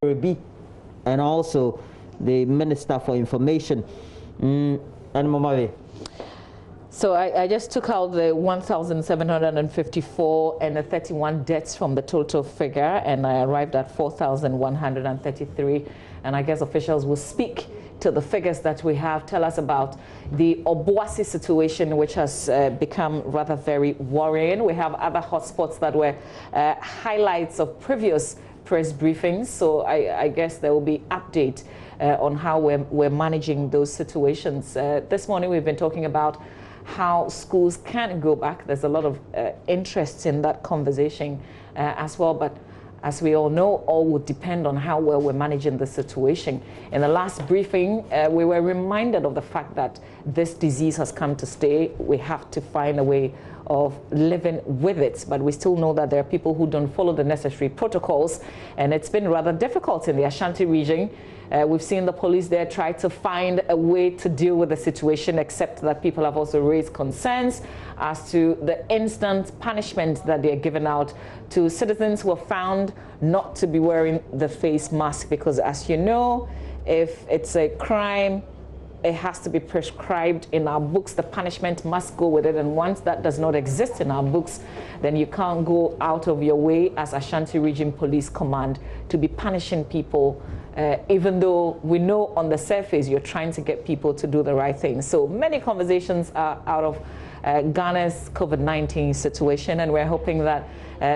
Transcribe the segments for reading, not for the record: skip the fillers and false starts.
and also the Minister for Information. And Mamawe. So I just took out the 1,754 and the 31 deaths from the total figure, and I arrived at 4,133. And I guess officials will speak to the figures that we have. Tell us about the Obuasi situation, which has become rather very worrying. We have other hotspots that were highlights of previous press briefings. So I guess there will be update on how we're managing those situations. This morning we've been talking about how schools can go back. There's a lot of interest in that conversation as well, but as we all know, all would depend on how well we're managing the situation. In the last briefing, we were reminded of the fact that this disease has come to stay. We have to find a way of living with it, but we still know that there are people who don't follow the necessary protocols, and it's been rather difficult in the Ashanti region. We've seen the police there try to find a way to deal with the situation, except that people have also raised concerns as to the instant punishment that they're giving out to citizens who are found not to be wearing the face mask, because as you know, if it's a crime, it has to be prescribed in our books. The punishment must go with it, and once that does not exist in our books, then you can't go out of your way as Ashanti Region Police Command to be punishing people, even though we know on the surface you're trying to get people to do the right thing. So many conversations are out of Ghana's COVID-19 situation, and we're hoping that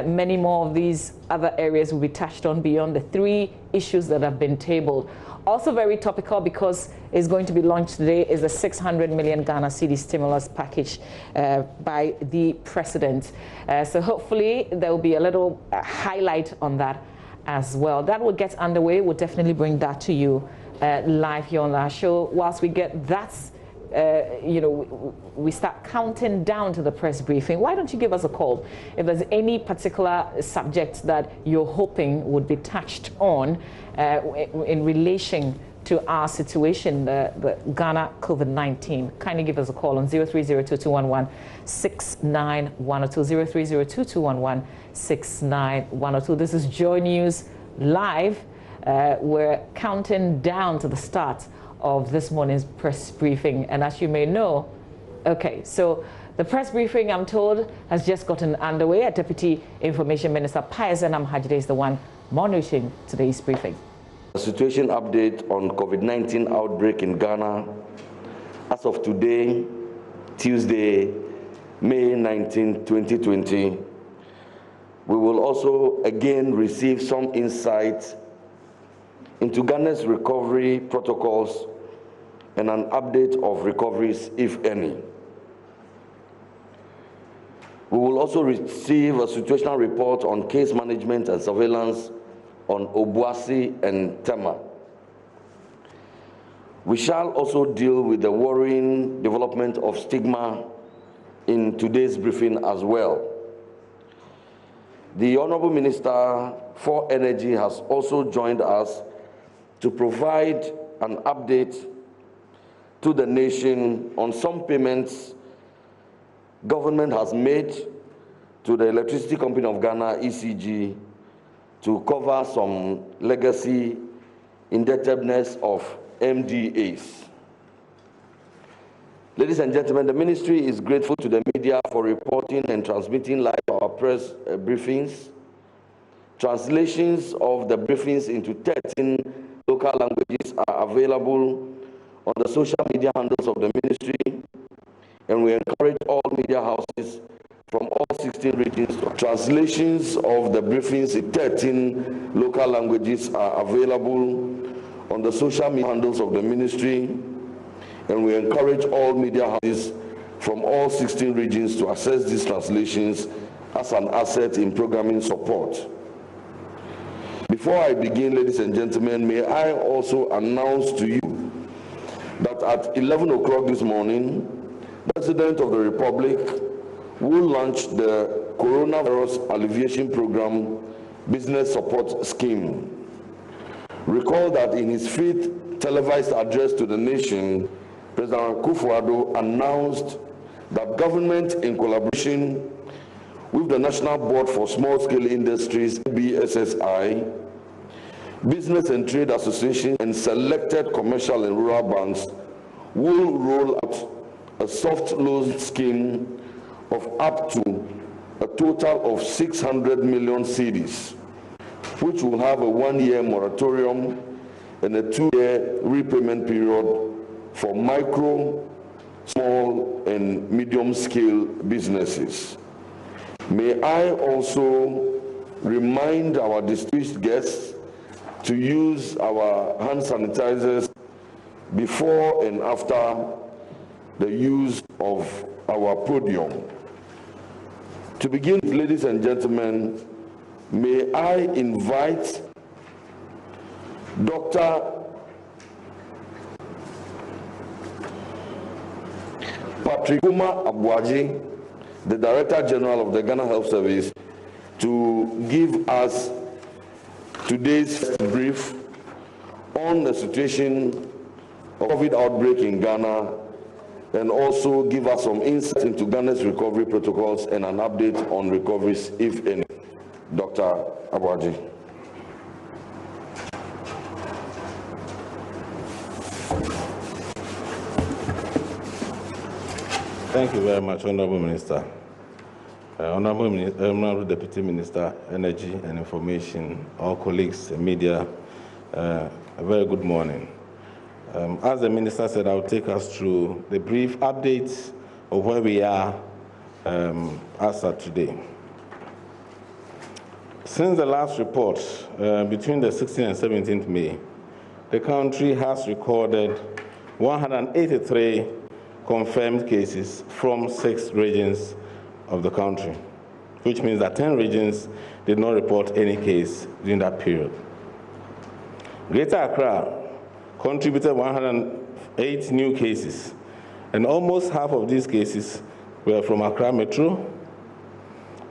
many more of these other areas will be touched on beyond the 3 issues that have been tabled. Also very topical, because it's going to be launched today, is a 600 million Ghana cedi stimulus package by the president. So hopefully there will be a little highlight on that as well. That will get underway. We'll definitely bring that to you live here on our show. Whilst we get that, we start counting down to the press briefing. Why don't you give us a call if there's any particular subject that you're hoping would be touched on in relation to our situation, the Ghana COVID-19. Kindly give us a call on 0302216912, 0302216912. This is Joy News Live. We're counting down to the start of this morning's press briefing, and as you may know, so the press briefing, I'm told, has just gotten underway. Our Deputy Information Minister Pius Amhajide is the one monitoring today's briefing. A situation update on COVID-19 outbreak in Ghana as of today, Tuesday, May 19, 2020. We will also again receive some insight into Ghana's recovery protocols and an update of recoveries, if any. We will also receive a situational report on case management and surveillance on Obuasi and Tema. We shall also deal with the worrying development of stigma in today's briefing as well. The Honorable Minister for Energy has also joined us to provide an update to the nation on some payments government has made to the Electricity Company of Ghana, ECG, to cover some legacy indebtedness of MDAs. Ladies and gentlemen, the ministry is grateful to the media for reporting and transmitting live our press briefings. Translations of the briefings into 13 local languages are available on the social media handles of the ministry, and we encourage all media houses from all 16 regions. Translations of the briefings in 13 local languages are available on the social media handles of the ministry, and we encourage all media houses from all 16 regions to access these translations as an asset in programming support. Before I begin, ladies and gentlemen, may I also announce to you that at 11 o'clock this morning, the President of the Republic will launch the Coronavirus Alleviation Program Business Support Scheme. Recall that in his 5th televised address to the nation, President Akufo-Addo announced that government, in collaboration with the National Board for Small-Scale Industries, BSSI, Business and Trade Association and selected commercial and rural banks will roll out a soft loan scheme of up to a total of 600 million cedis, which will have a 1-year moratorium and a 2-year repayment period for micro, small, and medium-scale businesses. May I also remind our distinguished guests to use our hand sanitizers before and after the use of our podium. To begin, ladies and gentlemen, may I invite Dr. Patrick Abuaji, the Director General of the Ghana Health Service, to give us today's first brief on the situation of COVID outbreak in Ghana, and also give us some insight into Ghana's recovery protocols and an update on recoveries, if any. Dr. Abuaji. Thank you very much, Honorable Minister. Honorable Deputy Minister, Energy and Information, all colleagues and media, a very good morning. As the Minister said, I'll take us through the brief updates of where we are as of today. Since the last report, between the 16th and 17th May, the country has recorded 183 confirmed cases from 6 regions of the country, which means that 10 regions did not report any case during that period. Greater Accra contributed 108 new cases, and almost half of these cases were from Accra Metro,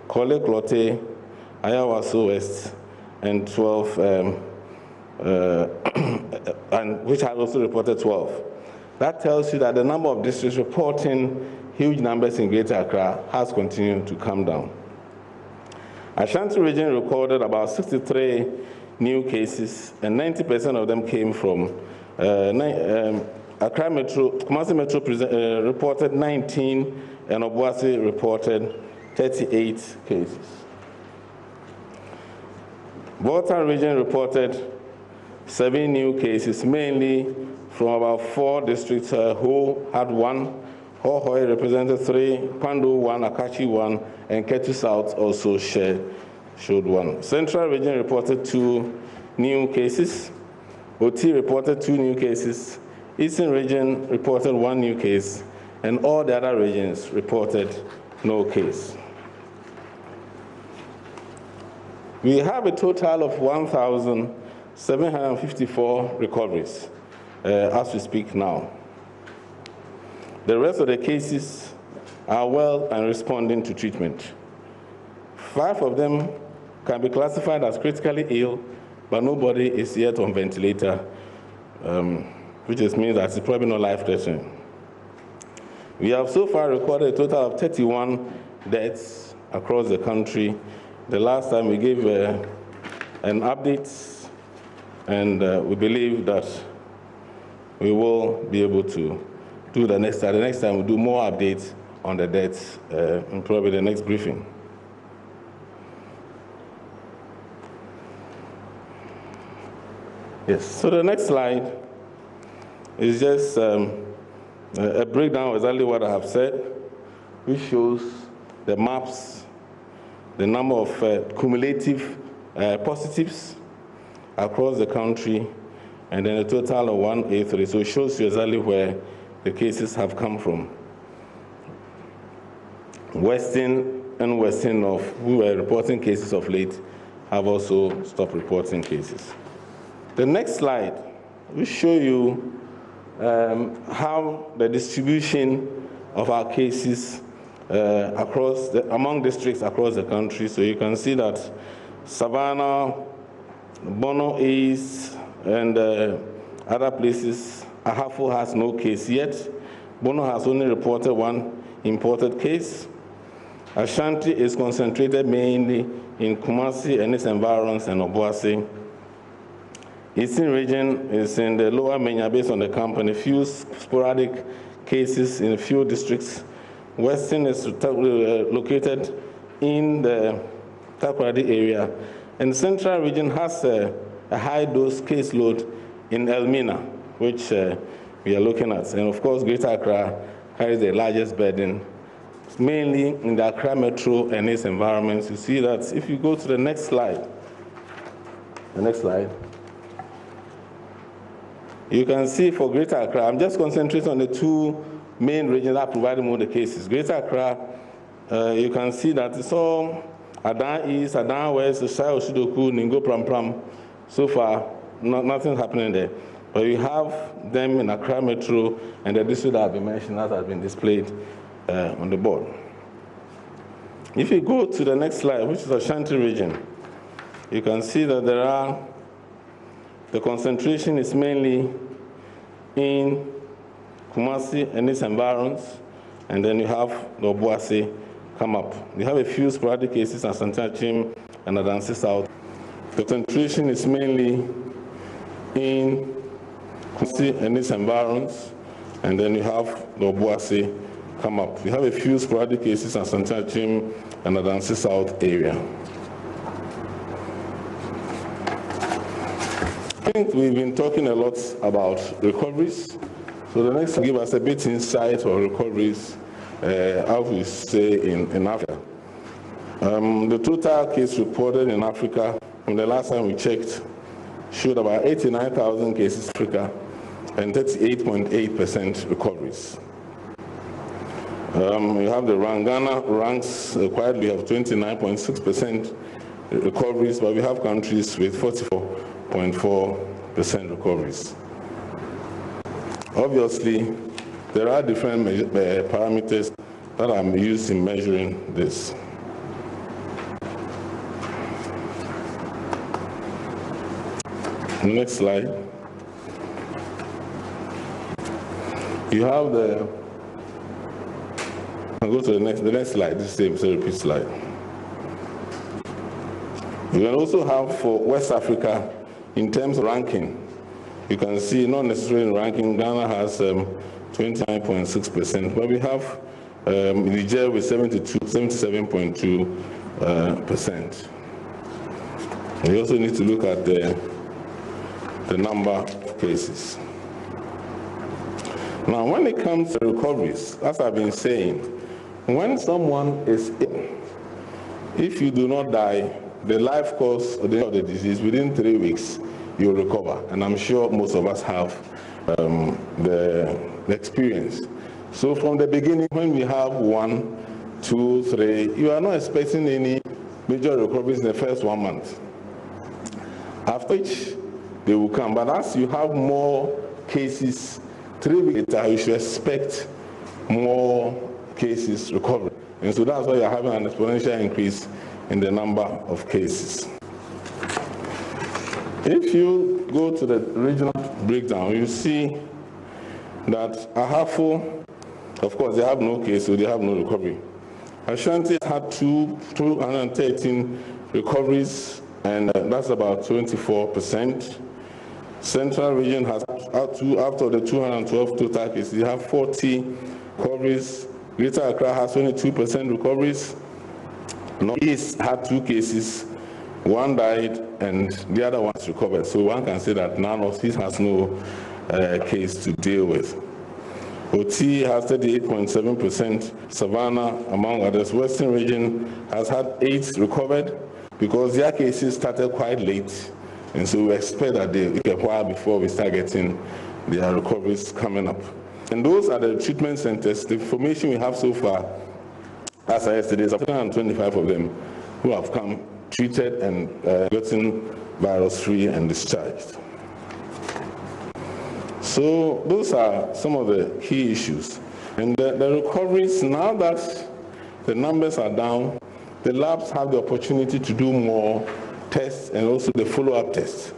Korle Klottey, Ayawaso West, and 12, and which had also reported 12. That tells you that the number of districts reporting huge numbers in Greater Accra has continued to come down. Ashanti region recorded about 63 new cases, and 90% of them came from Accra Metro. Kumasi Metro reported 19, and Obuasi reported 38 cases. Volta region reported 7 new cases, mainly from about 4 districts. Who had 1, Hohoi represented 3, Pandu 1, Akachi 1, and Ketu South also showed 1. Central region reported 2 new cases. OT reported 2 new cases. Eastern region reported 1 new case, and all the other regions reported no case. We have a total of 1,754 recoveries as we speak now. The rest of the cases are well and responding to treatment. 5 of them can be classified as critically ill, but nobody is yet on ventilator, which just means that it's probably not life-threatening. We have so far recorded a total of 31 deaths across the country. The last time we gave an update, and we believe that we will be able to do the next time. The next time we'll do more updates on the deaths in probably the next briefing. Yes, so the next slide is just a breakdown of exactly what I have said, which shows the maps, the number of cumulative positives across the country, and then a total of 183. So it shows you exactly where the cases have come from. Western and Western North, who were reporting cases of late, have also stopped reporting cases. The next slide will show you how the distribution of our cases among districts across the country. So you can see that Savannah, Bono East, and other places, Ahafo has no case yet. Bono has only reported 1 imported case. Ashanti is concentrated mainly in Kumasi and its environs and Obuasi. Eastern region is in the lower Menya based on the camp and a few sporadic cases in a few districts. Western is located in the Takoradi area. And the central region has a high dose caseload in Elmina, which we are looking at. And of course, Greater Accra carries the largest burden, mainly in the Accra Metro and its environments. You see that if you go to the next slide, you can see for Greater Accra, I'm just concentrating on the two main regions that provide more the cases. Greater Accra, you can see that it's all Adan East, Adan West, Shai Oshidoku, Ningo Pram. So far, nothing happening there. But you have them in Accra Metro and the district that have been mentioned that has been displayed on the board. If you go to the next slide, which is Ashanti region, you can see that the concentration is mainly in Kumasi and its environs, and then you have the Obuasi come up. We have a few sporadic cases at Santachim and Adansi South. The concentration is mainly in Kumasi and its environs, and then you have the Obuasi come up. We have a few sporadic cases at Santachim and Adansi South area. I think we've been talking a lot about recoveries. So the next will give us a bit insight on recoveries, how we say in Africa. The total case reported in Africa, from the last time we checked, showed about 89,000 cases in Africa and 38.8% recoveries. You have the Ghana ranks quietly have 29.6% recoveries, but we have countries with 44.4% recoveries. Obviously, there are different parameters that are used in measuring this. Next slide. You have I'll go to the next slide, this is a repeat slide. You can also have for West Africa, in terms of ranking, you can see not necessarily in ranking, Ghana has 29.6%, but we have Niger with 77.2%. You also need to look at the number of cases. Now, when it comes to recoveries, as I've been saying, when someone is ill, if you do not die, the life course of the disease, within 3 weeks, you'll recover. And I'm sure most of us have the experience. So from the beginning, when we have 1, 2, 3, you are not expecting any major recoveries in the first 1 month. After which, they will come. But as you have more cases, 3 weeks later, you should expect more cases recovery. And so that's why you're having an exponential increase in the number of cases. If you go to the regional breakdown, you see that Ahafo, of course, they have no case, so they have no recovery. Ashanti had 213 recoveries, and that's about 24%. Central region has, after the 212 total cases, they have 40 recoveries. Greater Accra has 22% recoveries. Northeast had 2 cases, 1 died, and the other one's recovered. So one can say that Northeast has no case to deal with. OT has 38.7%, Savannah, among others. Western region has had 8 recovered because their cases started quite late. And so we expect that they take a while before we start getting their recoveries coming up. And those are the treatment centers. The information we have so far, as I yesterday, is 125 of them who have come treated and gotten virus-free and discharged. So those are some of the key issues. And the recoveries, now that the numbers are down, the labs have the opportunity to do more tests and also the follow-up tests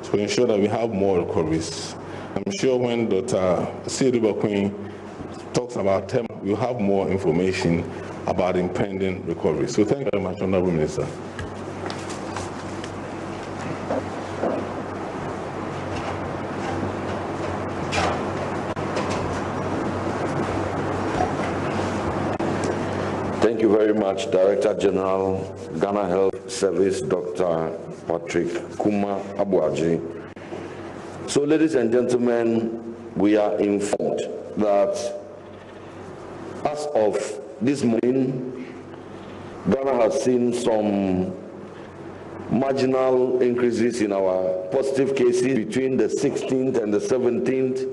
to ensure that we have more recoveries. I'm sure when Dr. Seidu Queen talks about TEM, we'll have more information about impending recovery. So thank you very much, Honorable Minister. Thank you very much, Director General, Ghana Health Service, Dr. Patrick Kuma Abuaji. So, ladies and gentlemen, we are informed that as of this morning, Ghana has seen some marginal increases in our positive cases between the 16th and the 17th,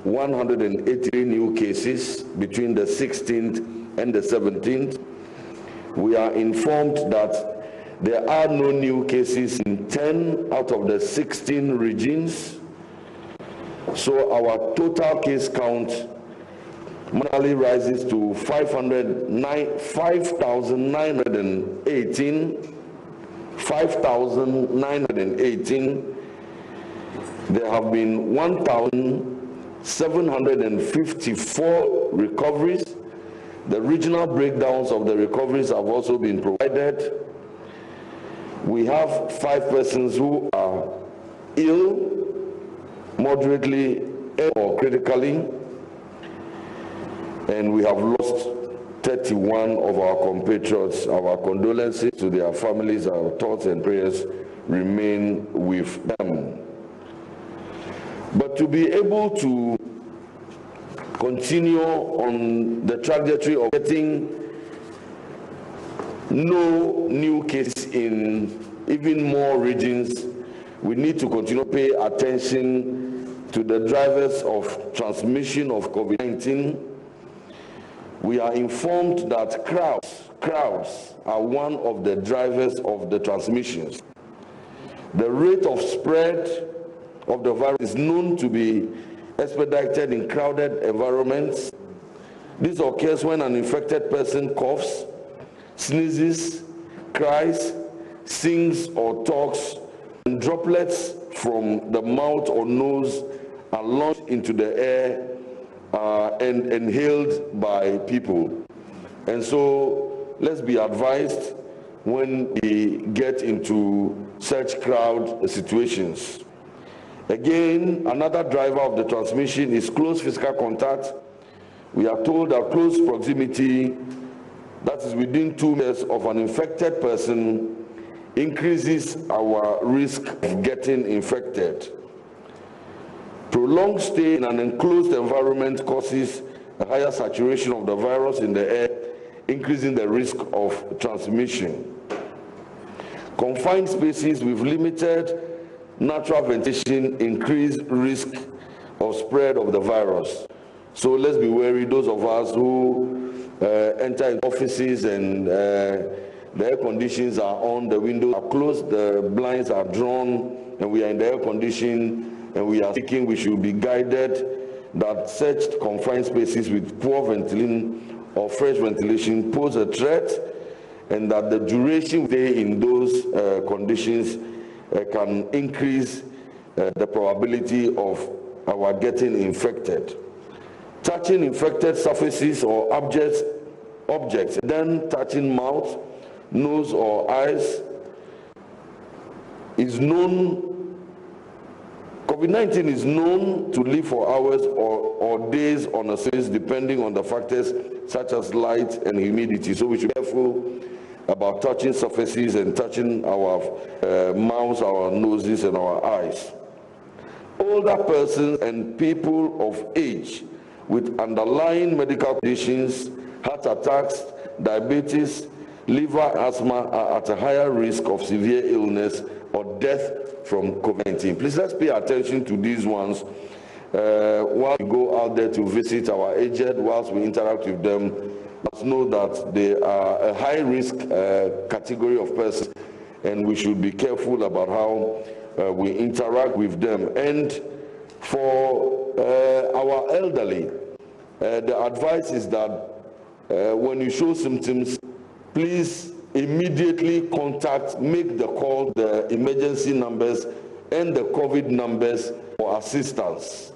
183 new cases between the 16th and the 17th. We are informed that there are no new cases in 10 out of the 16 regions. So our total case count monthly rises to 5,918. There have been 1,754 recoveries. The regional breakdowns of the recoveries have also been provided. We have 5 persons who are ill, moderately ill or critically, and we have lost 31 of our compatriots. Our condolences to their families, our thoughts and prayers remain with them. But to be able to continue on the trajectory of getting no new cases in even more regions, we need to continue to pay attention to the drivers of transmission of COVID-19. We are informed that crowds are one of the drivers of the transmissions. The rate of spread of the virus is known to be expedited in crowded environments. This occurs when an infected person coughs, sneezes, cries, sings or talks, and droplets from the mouth or nose are launched into the air and inhaled by people. And so let's be advised when we get into such crowd situations. Again, another driver of the transmission is close physical contact. We are told that close proximity, that is within 2 meters of an infected person, increases our risk of getting infected. Prolonged stay in an enclosed environment causes a higher saturation of the virus in the air, increasing the risk of transmission. Confined spaces with limited natural ventilation increase risk of spread of the virus. So let's be wary, those of us who enter in offices and the air conditions are on, the windows are closed, the blinds are drawn, and we are in the air condition and we are speaking, we should be guided that such confined spaces with poor ventilation or fresh ventilation pose a threat, and that the duration stay in those conditions can increase the probability of our getting infected. Touching infected surfaces or objects, then touching mouth, nose or eyes is known. COVID-19 is known to live for hours or days on a surface depending on the factors such as light and humidity. So we should be careful about touching surfaces and touching our mouths, our noses, and our eyes. Older persons and people of age with underlying medical conditions, heart attacks, diabetes, liver asthma are at a higher risk of severe illness or death from COVID-19. Please let's pay attention to these ones while we go out there to visit our aged, whilst we interact with them. Let's know that they are a high-risk category of persons, and we should be careful about how we interact with them. And for our elderly, the advice is that when you show symptoms, please immediately make the call, the emergency numbers and the COVID numbers for assistance.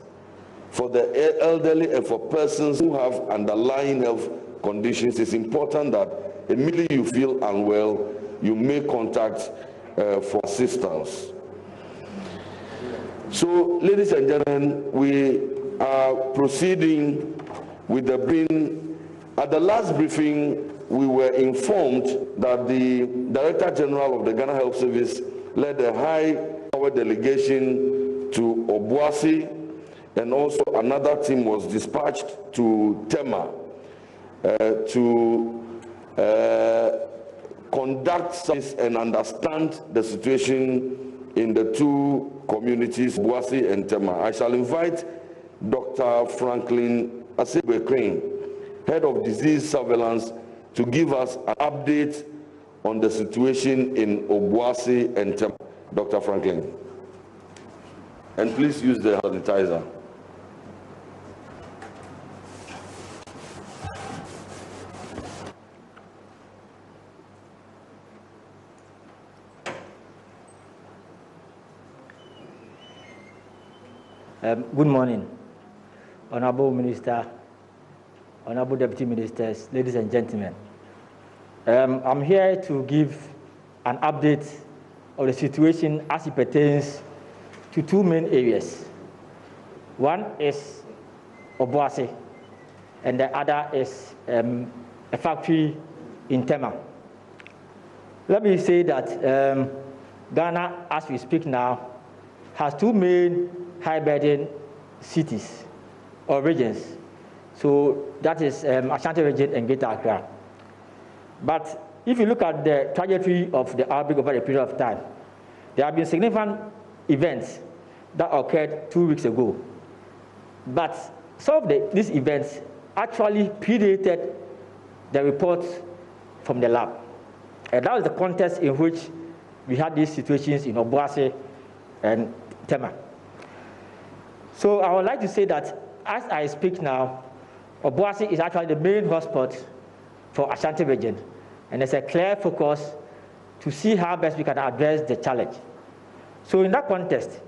For the elderly and for persons who have underlying health conditions, it's important that immediately you feel unwell, you make contact for assistance. So, ladies and gentlemen, we are proceeding with the briefing. At the last briefing, we were informed that the Director General of the Ghana Health Service led a high-powered delegation to Obuasi, and also another team was dispatched to Tema to conduct studies and understand the situation in the two communities, Obuasi and Tema. I shall invite Dr. Franklin Asebekring, Head of Disease Surveillance, to give us an update on the situation in Obuasi and Tema. Dr. Franklin. And please use the sanitizer. Good morning, Honorable Minister, Honorable Deputy Ministers, ladies and gentlemen. I'm here to give an update of the situation as it pertains to two main areas. One is Obuasi, and the other is a factory in Tema. Let me say that Ghana, as we speak now, has two main high-burden cities or regions. So that is Ashanti region and Greater Accra. But if you look at the trajectory of the outbreak over a period of time, there have been significant events that occurred 2 weeks ago. But some of these events actually predated the reports from the lab. And that was the context in which we had these situations in Obuasi and Tema. So I would like to say that as I speak now, Obuasi is actually the main hotspot for Ashanti region. And there's a clear focus to see how best we can address the challenge. So in that context,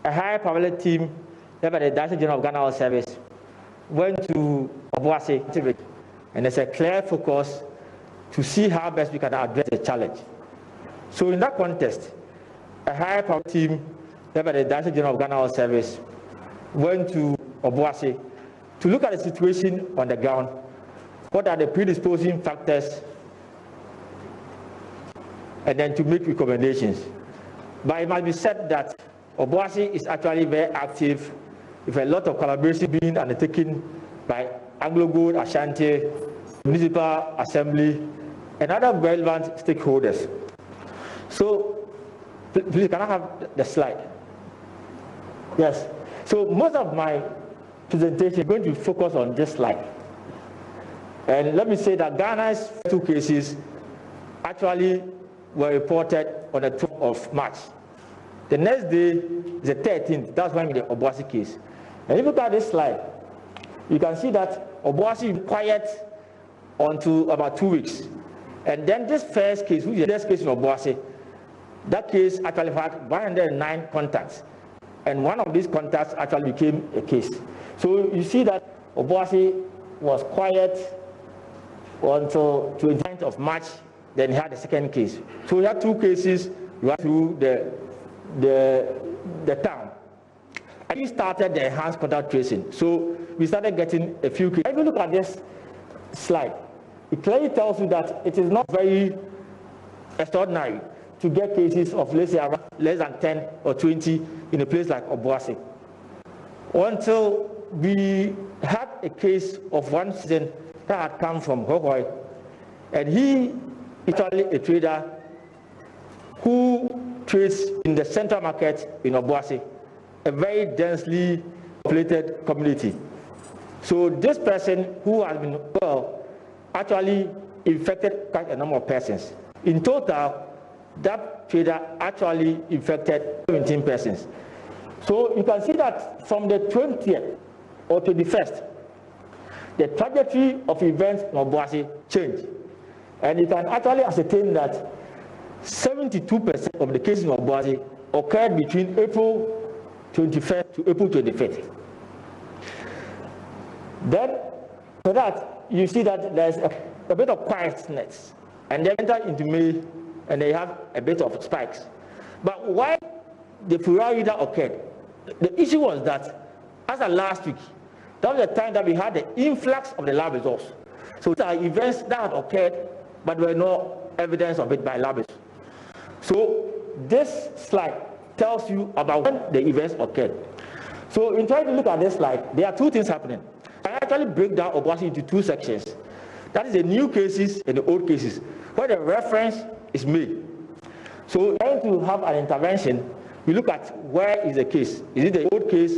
a high-powered team led by the Director General of Ghana Health Service went to Obuasi, and there's a clear focus to see how best we can address the challenge. So in that context, a high-powered team led by the Director General of Ghana Health Service went to Obuasi to look at the situation on the ground. What are the predisposing factors? And then to make recommendations. But it must be said that Obuasi is actually very active, with a lot of collaboration being undertaken by Anglo-Gold, Ashanti, Municipal Assembly, and other relevant stakeholders. So, please, can I have the slide? Yes. So most of my presentation is going to focus on this slide. And let me say that Ghana's two cases actually were reported on the 12th of March. The next day is the 13th. That's when we had the Obuasi case. And if you look at this slide, you can see that Obuasi is quiet until about 2 weeks. And then this first case, which is the first case in Obuasi, that case actually had 109 contacts. And one of these contacts actually became a case. So you see that Obuasi was quiet until 29th of March, then he had the second case. So we had two cases right through the town. And we started the enhanced contact tracing. So we started getting a few cases. If you look at this slide, it clearly tells you that it is not very extraordinary to get cases of, let's say, around less than 10 or 20 in a place like Obuasi. Until we had a case of one citizen that had come from Hohoi, and he is actually a trader who trades in the central market in Obuasi, a very densely populated community. So this person who has been well actually infected quite a number of persons. In total, that trader actually infected 17 persons. So you can see that from the 20th or 21st, the trajectory of events in Obuasi changed. And you can actually ascertain that 72% of the cases in Obuasi occurred between April 21st to April 25th. Then, for that, you see that there's a bit of quietness. And they enter into May, and they have a bit of spikes. But why the Florida occurred, the issue was that, as of last week, that was the time that we had the influx of the lab results. So there are events that had occurred, but there were no evidence of it by laboratories. So this slide tells you about when the events occurred. So in trying to look at this slide, there are two things happening. I actually break down Obuasi into two sections. That is the new cases and the old cases, where the reference is made. So trying to have an intervention, we look at where is the case. Is it the old case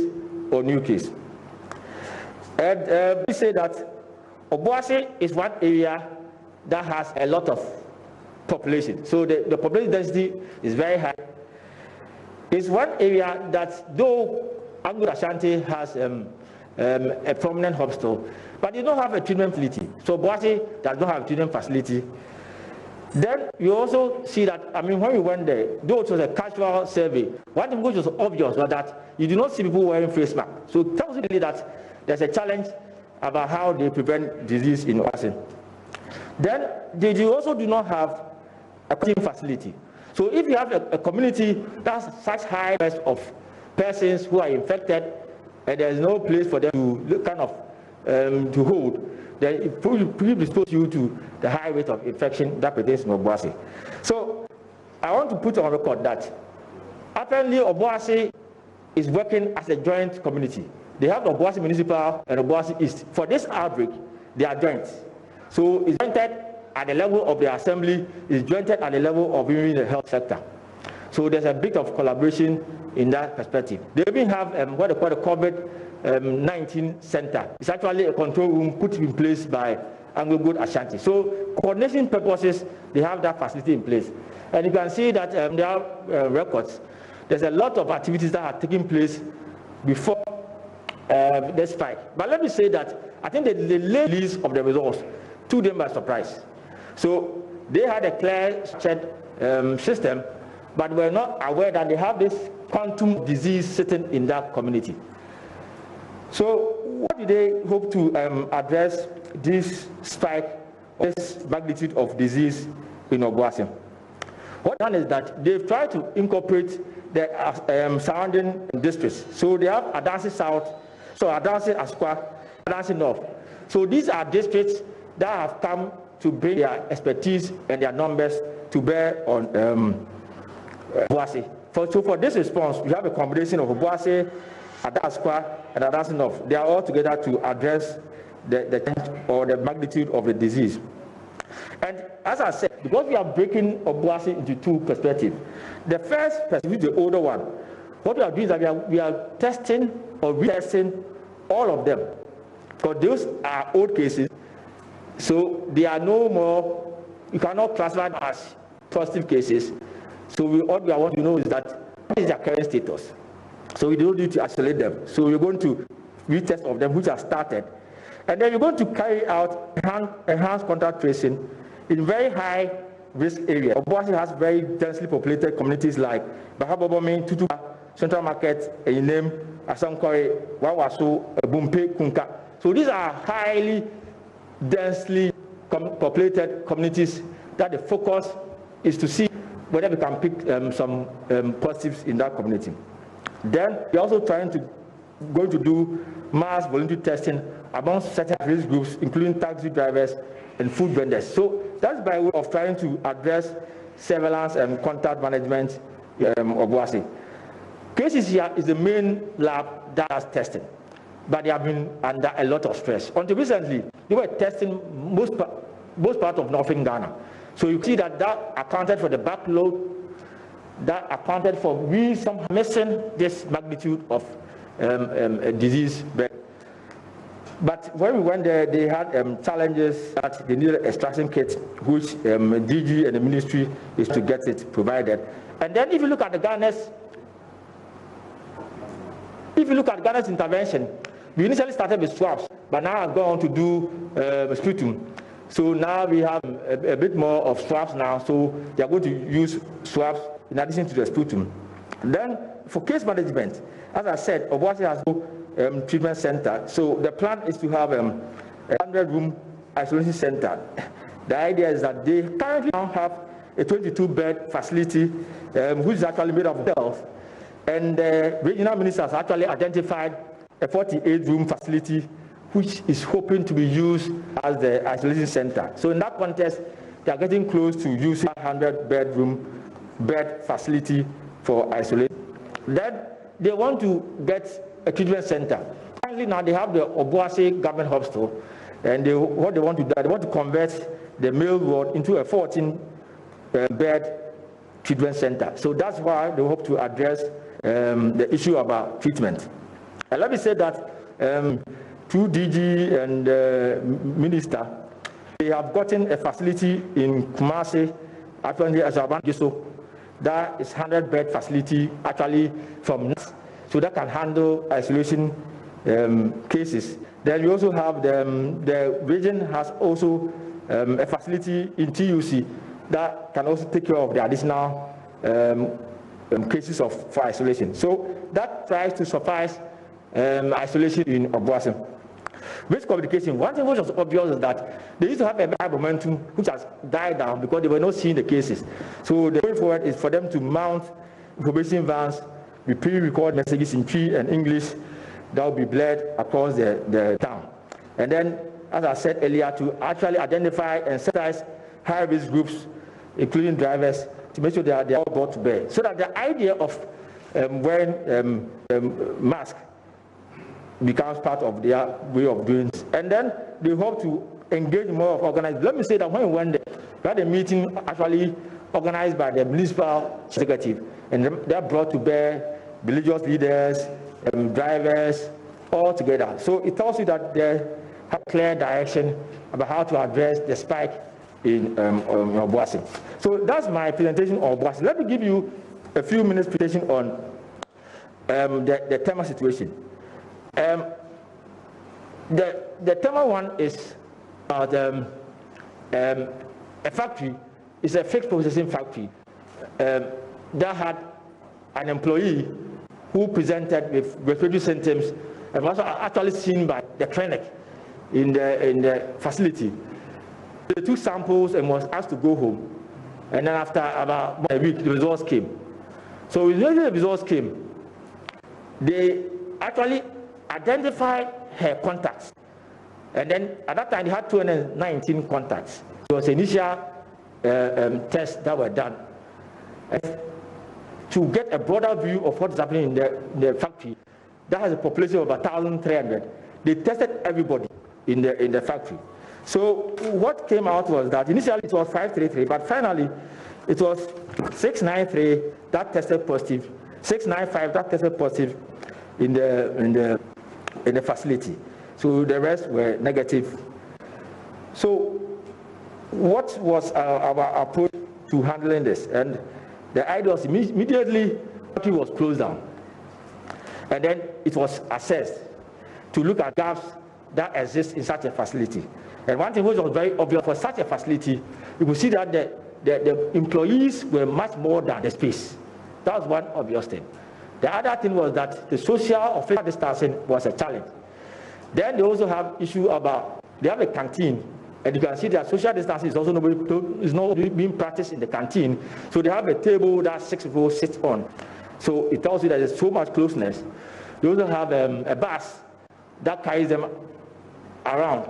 or new case? And we say that Obuasi is one area that has a lot of population. So the population density is very high. It's one area that, though Ashanti has a prominent hospital, but you don't have a treatment facility. So Obuasi does not have a treatment facility. Then you also see that, I mean, when we went there, though it was a casual survey, one thing which was obvious was that you do not see people wearing face masks. So it tells you that there's a challenge about how they prevent disease in Obuasi. Then they also do not have a quarantine facility. So if you have a community that's such high risk of persons who are infected, and there's no place for them to kind of to hold, then it will expose you to the high rate of infection that pertains to Obuasi. So I want to put on record that apparently Obuasi is working as a joint community. They have the Obuasi Municipal and Obuasi East. For this outbreak, they are joint. So it's jointed at the level of the assembly, it's jointed at the level of even the health sector. So there's a bit of collaboration in that perspective. They even have what they call the COVID-19 center. It's actually a control room put in place by Anglo-Good Ashanti. So coordination purposes, they have that facility in place. And you can see that there are records. There's a lot of activities that are taking place before the spike. But let me say that I think the late release of the results took them by surprise. So they had a clear structured system, but were not aware that they have this quantum disease sitting in that community. So what do they hope to address this spike, this magnitude of disease in Obuasi? What done is that they've tried to incorporate the surrounding districts. So they have Adansi South, so Adansi Asukwa, Adansi North. So these are districts that have come to bring their expertise and their numbers to bear on Obuasi. So for this response, we have a combination of Obuasi, Adansi, and Adansi North. They are all together to address the magnitude of the disease. And as I said, because we are breaking Obuasi into two perspectives, the first perspective is the older one. What we are doing is that we are testing or retesting all of them. Because those are old cases, so they are no more, you cannot classify them as positive cases. So what we want to know is that what is their current status. So we don't need to isolate them. So we're going to retest of them, which have started. And then we're going to carry out enhanced contact tracing in very high risk areas. Obuasi has very densely populated communities like Bahabobomi, Tutuka, Central Market, Einem, Asankore, Wawaso, Bumpe, Kunka. So these are highly densely populated communities that the focus is to see whether we can pick some positives in that community. Then we're also going to do mass voluntary testing among certain risk groups, including taxi drivers and food vendors. So that's by way of trying to address surveillance and contact management of Obuasi. KCCR is the main lab that has testing, but they have been under a lot of stress. Until recently, they were testing most part of northern Ghana. So you see that accounted for the backload, that accounted for some missing this magnitude of disease. But when we went there, they had challenges that they needed extraction kits, which DG and the ministry is to get it provided. And then if you look at Ghana's intervention, we initially started with swabs, but now I've gone on to do sputum. So now we have a bit more of swabs now, so they are going to use swabs in addition to the sputum. Then for case management, as I said, Obuasi has no treatment center. So the plan is to have a 100-room isolation center. The idea is that they currently now have a 22-bed facility, which is actually made up of hotels. And the regional minister has actually identified a 48-room facility which is hoping to be used as the isolation center. So in that context, they are getting close to using 100 bed facility for isolation. Then they want to get a treatment center. Currently now they have the Obuasi Government Hospital, and what they want to do, they want to convert the male ward into a 14-bed treatment center. So that's why they hope to address the issue about treatment. And let me say that through DG and Minister, they have gotten a facility in Kumasi, actually as Giso. That is 100-bed facility actually from, so that can handle isolation cases. Then we also have the region has also a facility in TUC that can also take care of the additional cases for isolation. So that tries to suffice isolation in Obuasi. With communication, one thing which was obvious is that they used to have a high momentum which has died down because they were not seeing the cases. So the way forward is for them to mount information vans with pre-recorded messages in Twi and English that will be bled across the town. And then, as I said earlier, to actually identify and sensitize high-risk groups, including drivers, to make sure they are all brought to bear. So that the idea of wearing masks becomes part of their way of doing this. And then they hope to engage more of organized. Let me say that when we went there, we had a meeting actually organized by the municipal executive, and they are brought to bear religious leaders, drivers, all together. So it tells you that they have clear direction about how to address the spike in Obuasi. So that's my presentation on Obuasi. Let me give you a few minutes presentation on the Tema situation. The Tema one is about a factory. It's a fixed processing factory that had an employee who presented with respiratory symptoms and was actually seen by the clinic in the facility. They took samples and was asked to go home. And then after about a week, the results came. So when the results came, they actually identified her contacts. And then at that time, they had 219 contacts. It was initial tests that were done. And to get a broader view of what's happening in the factory, that has a population of about 1,300. They tested everybody in the factory. So what came out was that initially it was 533, but finally it was 693 that tested positive, 695 that tested positive in the facility. So the rest were negative. So what was our approach to handling this? And the idea was immediately the factory was closed down. And then it was assessed to look at gaps that exist in such a facility. And one thing which was very obvious for such a facility, you could see that the employees were much more than the space. That was one obvious thing. The other thing was that the social or physical distancing was a challenge. Then they also have issue about, they have a canteen, and you can see that social distancing is also not being practiced in the canteen. So they have a table that 6 people sit on. So it tells you that there's so much closeness. They also have a bus that carries them around,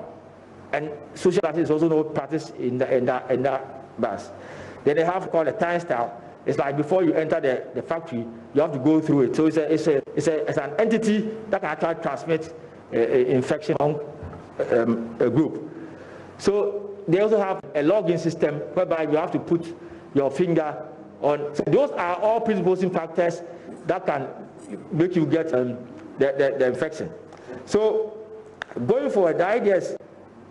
and social distancing is also not practiced in that bus. Then they have called a turnstile. It's like before you enter the factory, you have to go through it. So it's an entity that can actually transmit infection among a group. So they also have a login system whereby you have to put your finger on. So those are all predisposing factors that can make you get the infection. So going forward, the idea is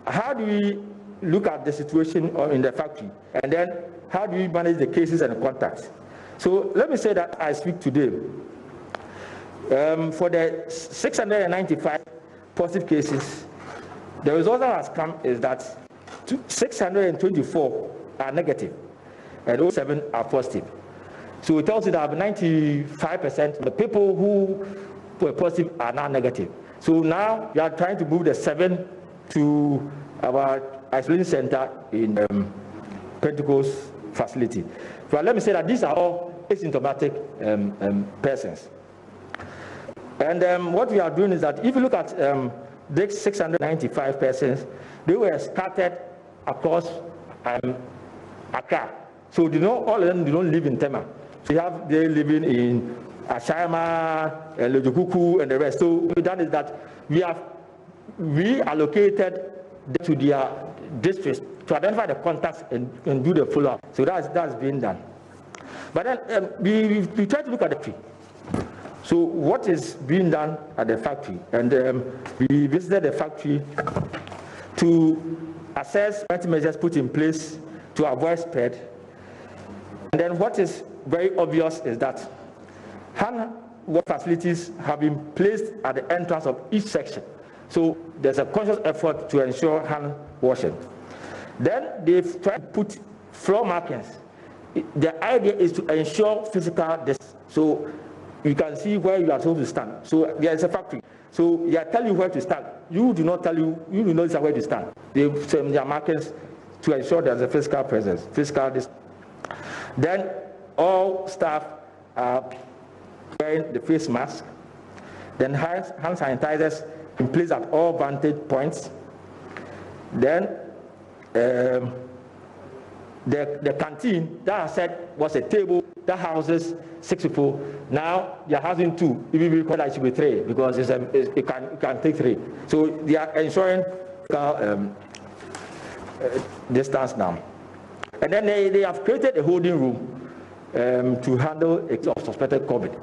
how do we look at the situation in the factory, and then how do we manage the cases and the contacts? So let me say that I speak today. For the 695 positive cases, the result that has come is that 624 are negative and 07 are positive. So it tells you that 95% of the people who were positive are now negative. So now we are trying to move the 7 to our isolation center in Pentecost facility. But let me say that these are all asymptomatic persons. And what we are doing is that if you look at these 695 persons, they were scattered across Accra. So all of them don't live in Tema. So they're living in Ashama, Lojokuku, and the rest. So that is that we have reallocated to their districts to identify the contacts and do the follow-up. So that's being done. But then we try to look at the tree. So what is being done at the factory? And we visited the factory to assess what measures put in place to avoid spread. And then what is very obvious is that hand wash facilities have been placed at the entrance of each section. So there's a conscious effort to ensure hand washing. Then they've tried to put floor markings. The idea is to ensure physical distance. So you can see where you are supposed to stand. So there is a factory. So they are telling you where to stand. You do not know where to stand. They send their markings to ensure there's a physical presence, physical distance. Then all staff are wearing the face mask. Then hand sanitizers in place at all vantage points. Then the canteen that I said was a table that houses 6 people. Now they are housing 2. If you require that it should be 3 because it can take 3. So they are ensuring distance now. And then they have created a holding room to handle a case of suspected COVID.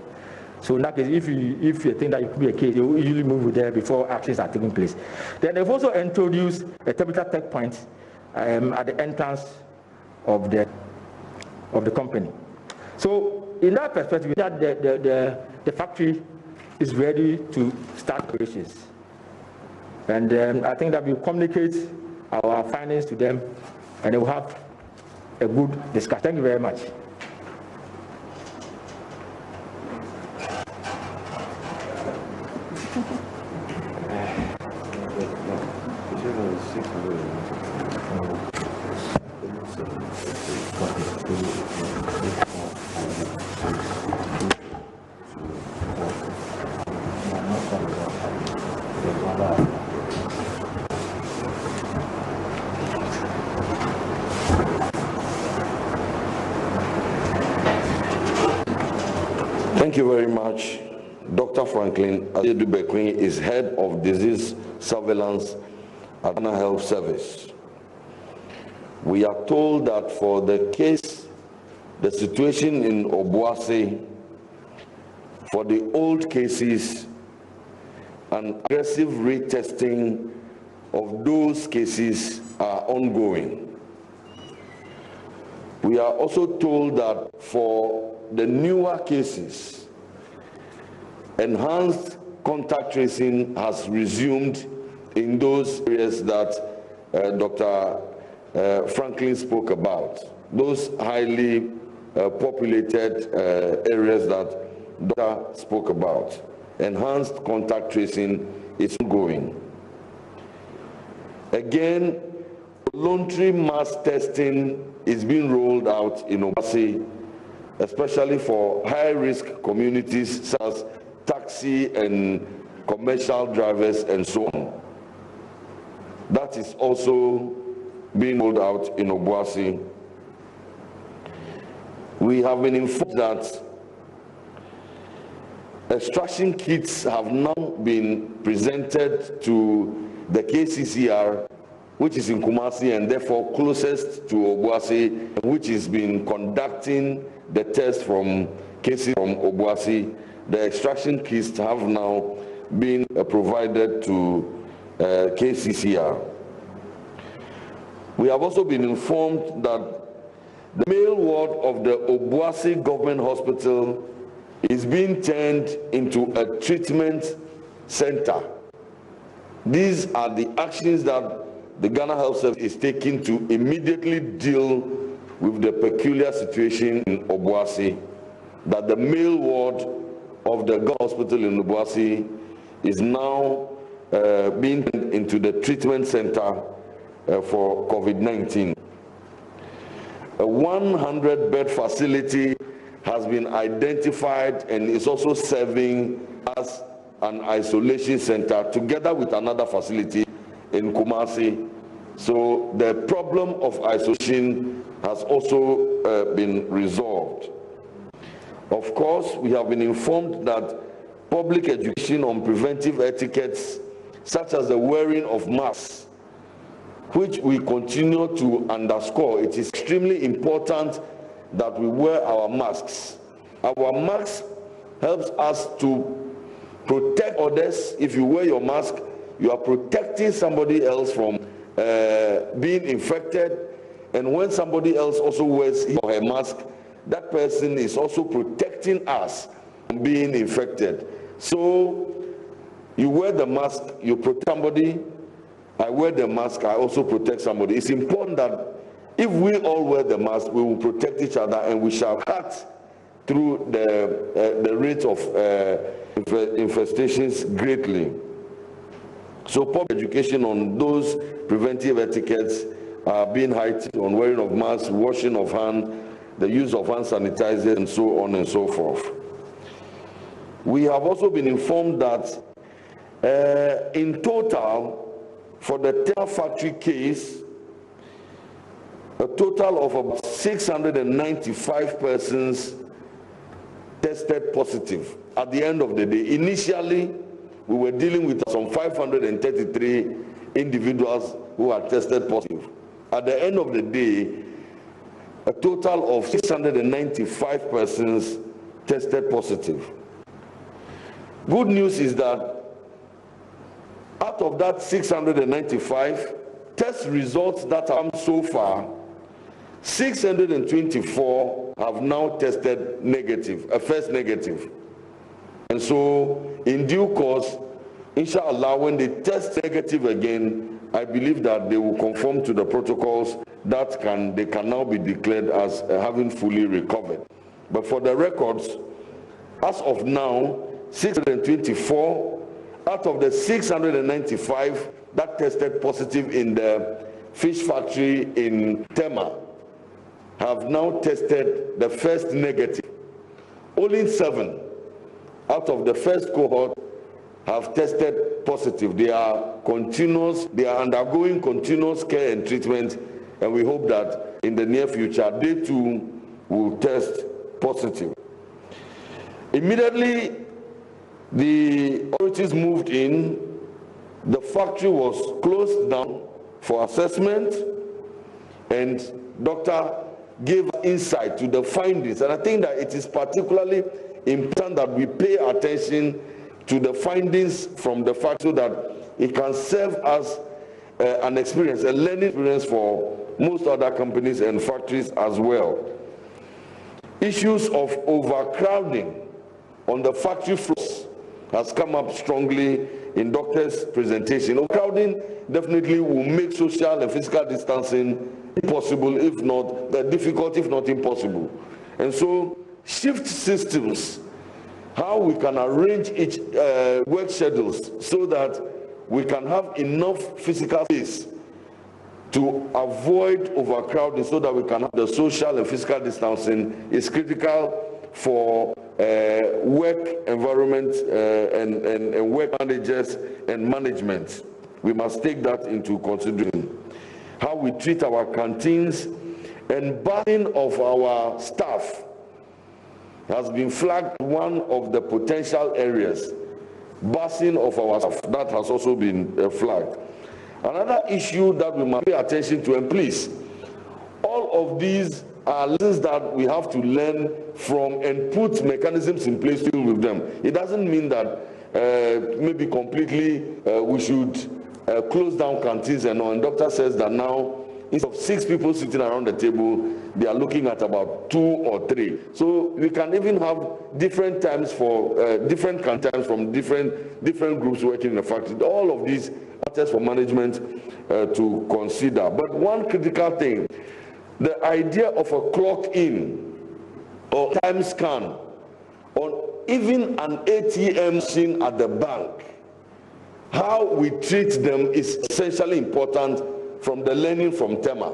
So in that case, if you think that it could be a case, you usually move there before actions are taking place. Then they've also introduced a temperature check point at the entrance of the company. So in that perspective, that the factory is ready to start operations. And I think that we'll communicate our findings to them and they will have a good discussion. Thank you very much. Thank you very much. Dr. Franklin Adedubekwin is head of disease surveillance at Ghana Health Service. We are told that for the case, the situation in Obuasi, for the old cases, an aggressive retesting of those cases are ongoing. We are also told that for the newer cases, enhanced contact tracing has resumed in those areas that Dr. Franklin spoke about, those highly populated areas that Dr. spoke about. Enhanced contact tracing is ongoing. Again, voluntary mass testing is being rolled out in Obuasi, especially for high-risk communities such as taxi and commercial drivers and so on. That is also being rolled out in Obuasi. We have been informed that extraction kits have now been presented to the KCCR, which is in Kumasi and therefore closest to Obuasi, which has been conducting the test from cases from Obuasi. The extraction kits have now been provided to KCCR. We have also been informed that the male ward of the Obuasi Government Hospital is being turned into a treatment center. These are the actions that the Ghana Health Service is taking to immediately deal with the peculiar situation in Obuasi, that the male ward of the Ghana Hospital in Obuasi is now being turned into the treatment center for COVID-19. A 100-bed facility has been identified and is also serving as an isolation center together with another facility in Kumasi. So the problem of isolation has also been resolved. Of course, we have been informed that public education on preventive etiquettes, such as the wearing of masks, which we continue to underscore. It is extremely important that we wear our masks. Our mask helps us to protect others. If you wear your mask, you are protecting somebody else from being infected. And when somebody else also wears his or her mask, that person is also protecting us from being infected. So you wear the mask, you protect somebody. I wear the mask, I also protect somebody. It's important that if we all wear the mask, we will protect each other, and we shall cut through the rate of infestations greatly. So public education on those preventive etiquettes are being heightened, on wearing of masks, washing of hands, the use of hand sanitizer, and so on and so forth. We have also been informed that in total, for the Tema factory case, a total of about 695 persons tested positive at the end of the day. Initially, we were dealing with some 533 individuals who are tested positive. At the end of the day, a total of 695 persons tested positive. Good news is that out of that 695 test results that have come so far, 624 have now tested negative, a first negative. And so in due course, inshallah, when they test negative again, I believe that they will conform to the protocols that they can now be declared as having fully recovered. But for the records, as of now, 624 out of the 695 that tested positive in the fish factory in Tema have now tested the first negative. Only 7 out of the first cohort have tested positive. They are undergoing continuous care and treatment, and we hope that in the near future they too will test positive. Immediately the authorities moved in, the factory was closed down for assessment, and doctor gave insight to the findings. And I think that it is particularly important that we pay attention to the findings from the factory so that it can serve as an experience, a learning experience for most other companies and factories as well. Issues of overcrowding on the factory floors has come up strongly in doctors' presentation. Overcrowding definitely will make social and physical distancing impossible, if not difficult, if not impossible. And so shift systems, how we can arrange each work schedules so that we can have enough physical space to avoid overcrowding, so that we can have the social and physical distancing, is critical for work environment and work managers and management. We must take that into consideration. How we treat our canteens and bathing of our staff has been flagged one of the potential areas. Bathing of our staff, that has also been flagged. Another issue that we must pay attention to, and please, all of these are lessons that we have to learn from and put mechanisms in place to deal with them. It doesn't mean that maybe completely we should close down canteens and all. And doctor says that now, instead of 6 people sitting around the table, they are looking at about 2 or 3. So we can even have different times for different canteens from different groups working in the factory. All of these matters for management to consider. But one critical thing, the idea of a clock in or time scan on even an ATM machine at the bank, how we treat them is essentially important from the learning from Tema.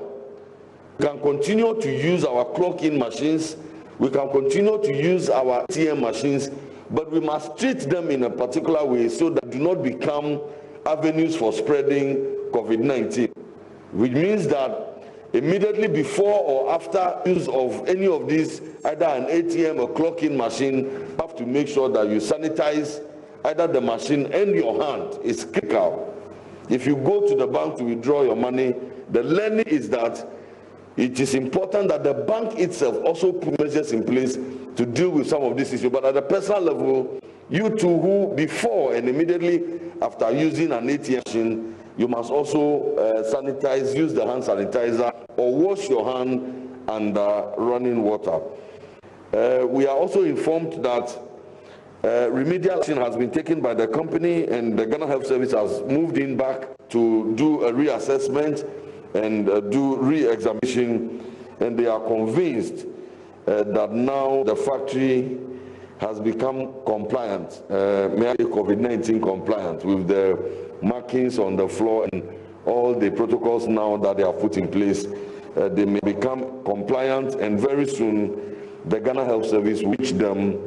We can continue to use our clock in machines We can continue to use our ATM machines, but we must treat them in a particular way so that they do not become avenues for spreading COVID-19, which means that immediately before or after use of any of these, either an ATM or clock-in machine, you have to make sure that you sanitize either the machine and your hand. Is critical. If you go to the bank to withdraw your money, the learning is that it is important that the bank itself also put measures in place to deal with some of these issues. But at the personal level, you too, who before and immediately after using an ATM machine, you must also sanitize, use the hand sanitizer, or wash your hand under running water. We are also informed that remedial action has been taken by the company, and the Ghana Health Service has moved in back to do a reassessment and do re-examination, and they are convinced that now the factory has become compliant, COVID-19 compliant, with the markings on the floor and all the protocols now that they have put in place. They may become compliant, and very soon the Ghana Health Service will reach them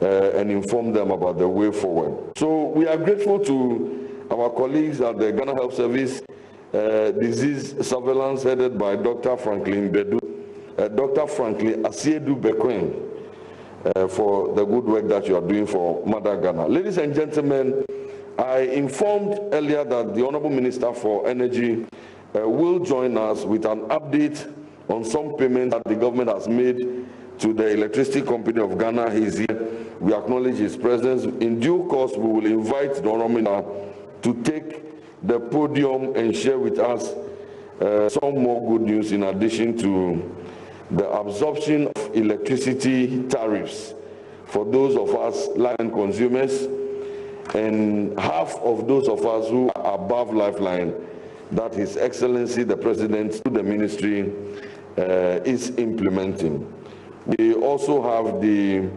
and inform them about the way forward. So we are grateful to our colleagues at the Ghana Health Service Disease Surveillance, headed by Dr. Franklin Bedu, Dr. Franklin Asiedu Bequin, for the good work that you are doing for Mother Ghana. Ladies and gentlemen, I informed earlier that the Honorable Minister for Energy will join us with an update on some payments that the government has made to the Electricity Company of Ghana. He is here. We acknowledge his presence. In due course, we will invite the Honorable Minister to take the podium and share with us some more good news in addition to the absorption of electricity tariffs for those of us lifeline consumers, and half of those of us who are above lifeline that His Excellency the President through the ministry is implementing. We also have the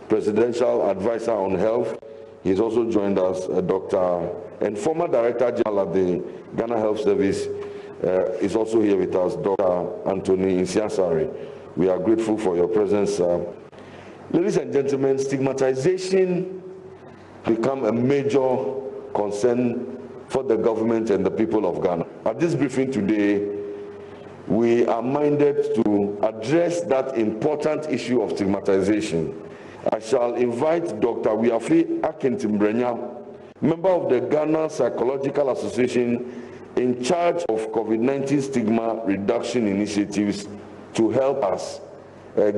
Presidential Advisor on Health. He's also joined us, Dr. and former Director General at the Ghana Health Service is also here with us, Dr. Anthony Insiasari. We are grateful for your presence. Ladies and gentlemen, stigmatization has become a major concern for the government and the people of Ghana. At this briefing today, we are minded to address that important issue of stigmatization. I shall invite Dr. Wiafi Akintimbrenya, member of the Ghana Psychological Association, in charge of COVID-19 stigma reduction initiatives, to help us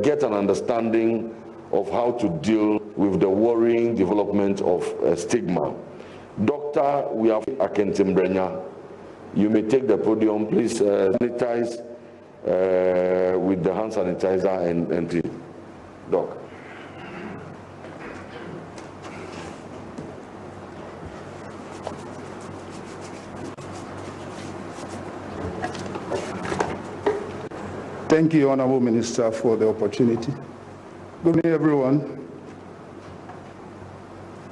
get an understanding of how to deal with the worrying development of stigma. Dr. Wiafi Akintimbrenya, you may take the podium. Please sanitize with the hand sanitizer and Doc. Thank you, Honorable Minister, for the opportunity. Good evening, everyone.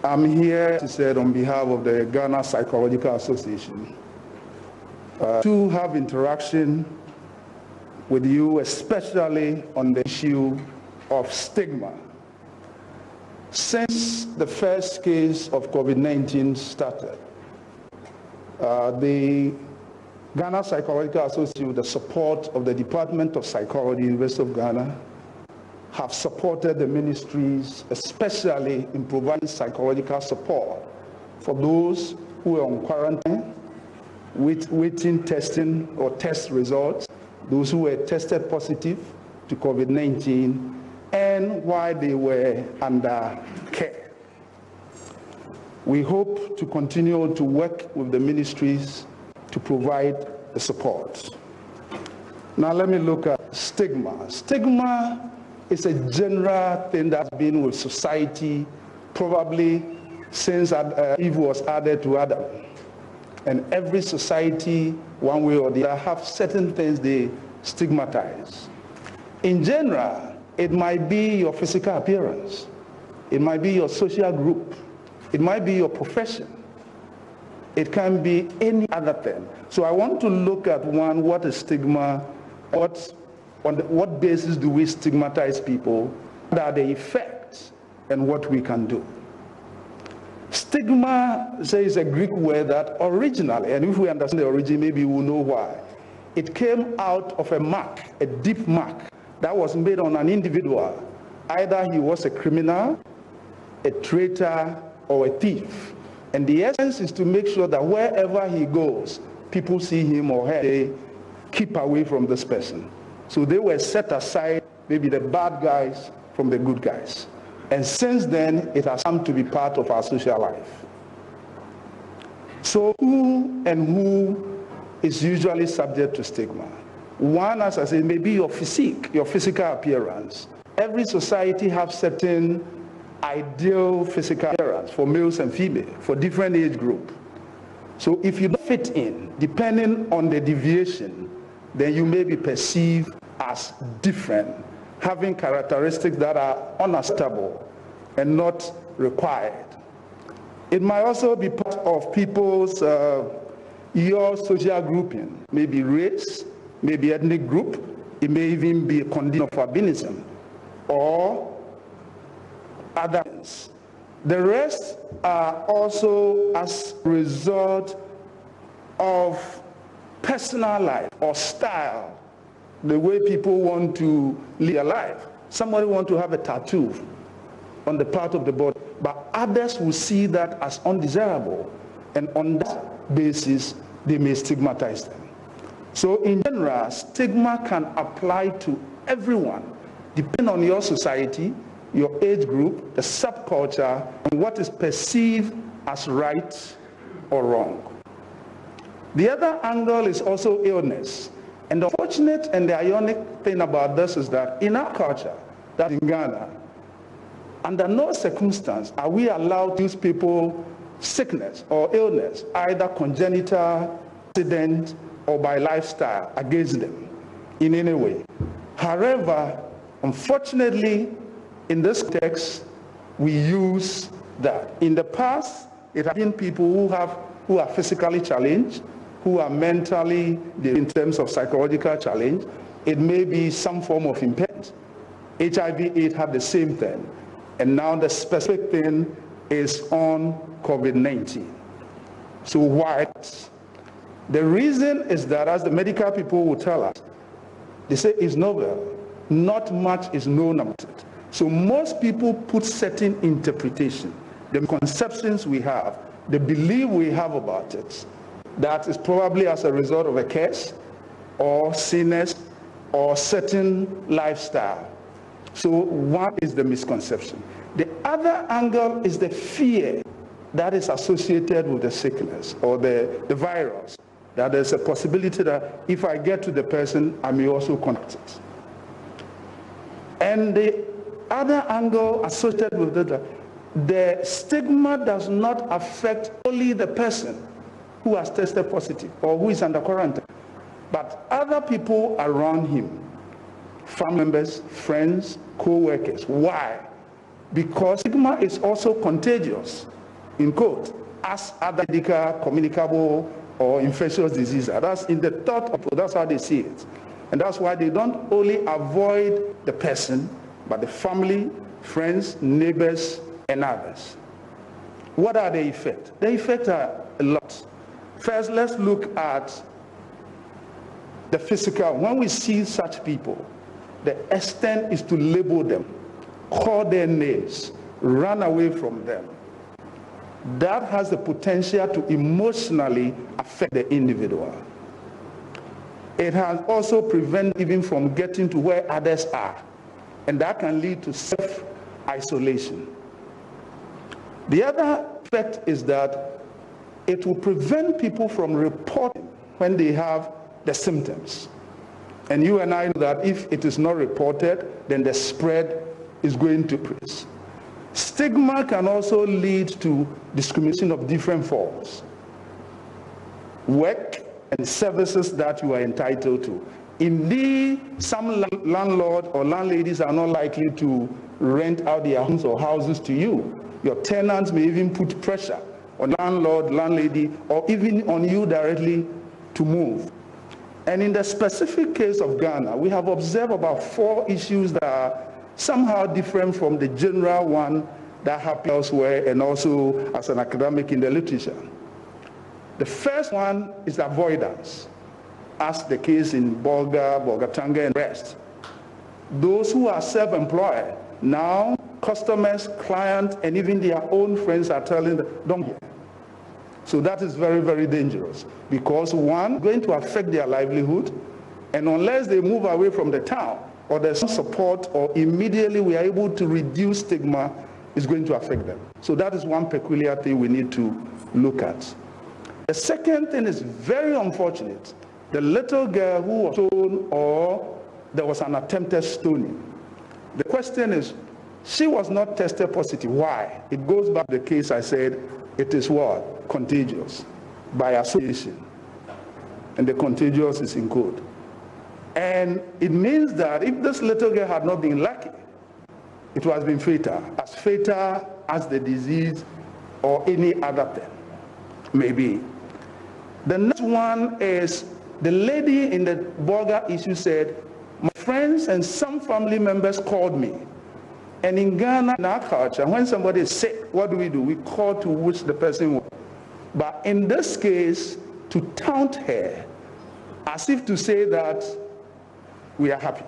I'm here to say on behalf of the Ghana Psychological Association to have interaction with you, especially on the issue of stigma. Since the first case of COVID-19 started, the Ghana Psychological Association, with the support of the Department of Psychology, University of Ghana, have supported the ministries, especially in providing psychological support for those who are on quarantine, waiting testing or test results, those who were tested positive to COVID-19, and while they were under care. We hope to continue to work with the ministries to provide the support. Now let me look at stigma. Stigma is a general thing that's been with society probably since Eve was added to Adam. And every society, one way or the other, have certain things they stigmatize. In general, it might be your physical appearance. It might be your social group. It might be your profession. It can be any other thing. So I want to look at what is stigma, what what basis do we stigmatize people? What are the effects and what we can do? Stigma, say, is a Greek word that originally, and if we understand the origin, maybe we'll know why. It came out of a mark, a deep mark, that was made on an individual. Either he was a criminal, a traitor, or a thief. And the essence is to make sure that wherever he goes, people see him or her, they keep away from this person. So they were set aside, maybe the bad guys from the good guys. And since then, it has come to be part of our social life. So who is usually subject to stigma? One, as I said, may be your physique, your physical appearance. Every society has certain ideal physical appearance for males and females, for different age group. So if you don't fit in, depending on the deviation, then you may be perceived as different, having characteristics that are unacceptable and not required. It might also be part of people's, your social grouping, maybe race, maybe ethnic group, it may even be a condition of albinism or other things. The rest are also as a result of personal life or style, the way people want to live their life. Somebody wants to have a tattoo on the part of the body, but others will see that as undesirable, and on that basis, they may stigmatize them. So in general, stigma can apply to everyone, depending on your society, your age group, the subculture, and what is perceived as right or wrong. The other angle is also illness. And the unfortunate and the ironic thing about this is that in our culture, that in Ghana, under no circumstance are we allowed to use people's sickness or illness, either congenital, accident, or by lifestyle, against them in any way. However, unfortunately, in this text, we use that. In the past, it has been people who are physically challenged, who are mentally, in terms of psychological challenge. It may be some form of impairment. HIV/AIDS had the same thing. And now the specific thing is on COVID-19. So why? The reason is that, as the medical people will tell us, they say it's novel. Not much is known about it. So most people put certain interpretation, the conceptions we have, the belief we have about it, that is probably as a result of a curse or sickness or certain lifestyle. So one is the misconception. The other angle is the fear that is associated with the sickness or the virus, that there's a possibility that if I get to the person, I may also contract it. And the other angle associated with it, the stigma does not affect only the person who has tested positive or who is under quarantine, but other people around him, family members, friends, co-workers. Why? Because stigma is also contagious, in quote, as other medical, communicable, or infectious diseases. That's in the thought of people, that's how they see it. And that's why they don't only avoid the person, but the family, friends, neighbors, and others. What are the effects? The effects are a lot. First, let's look at the physical. When we see such people, the extent is to label them, call their names, run away from them. That has the potential to emotionally affect the individual. It has also prevented even from getting to where others are, and that can lead to self-isolation. The other effect is that it will prevent people from reporting when they have the symptoms. And you and I know that if it is not reported, then the spread is going to increase. Stigma can also lead to discrimination of different forms. Work and services that you are entitled to. Indeed, some landlords or landladies are not likely to rent out their homes or houses to you. Your tenants may even put pressure on landlord, landlady, or even on you directly to move. And in the specific case of Ghana, we have observed about 4 issues that are somehow different from the general one that happens elsewhere and also as an academic in the literature. The first one is avoidance, as the case in Bolgatanga and rest. Those who are self-employed, now customers, clients, and even their own friends are telling them, don't go. So that is very, very dangerous because one, going to affect their livelihood, and unless they move away from the town or there's some support or immediately we are able to reduce stigma, it's going to affect them. So that is one peculiar thing we need to look at. The second thing is very unfortunate. The little girl who was stoned or there was an attempted stoning. The question is, she was not tested positive. Why? It goes back to the case I said, it is what? Contagious, by association. And the contagious is in code. And it means that if this little girl had not been lucky, it would have been fatal as the disease or any other thing may be. The next one is the lady in the Bolga issue said, my friends and some family members called me. And in Ghana, in our culture, when somebody is sick, what do? We call to wish the person well. But in this case, to taunt her, as if to say that we are happy.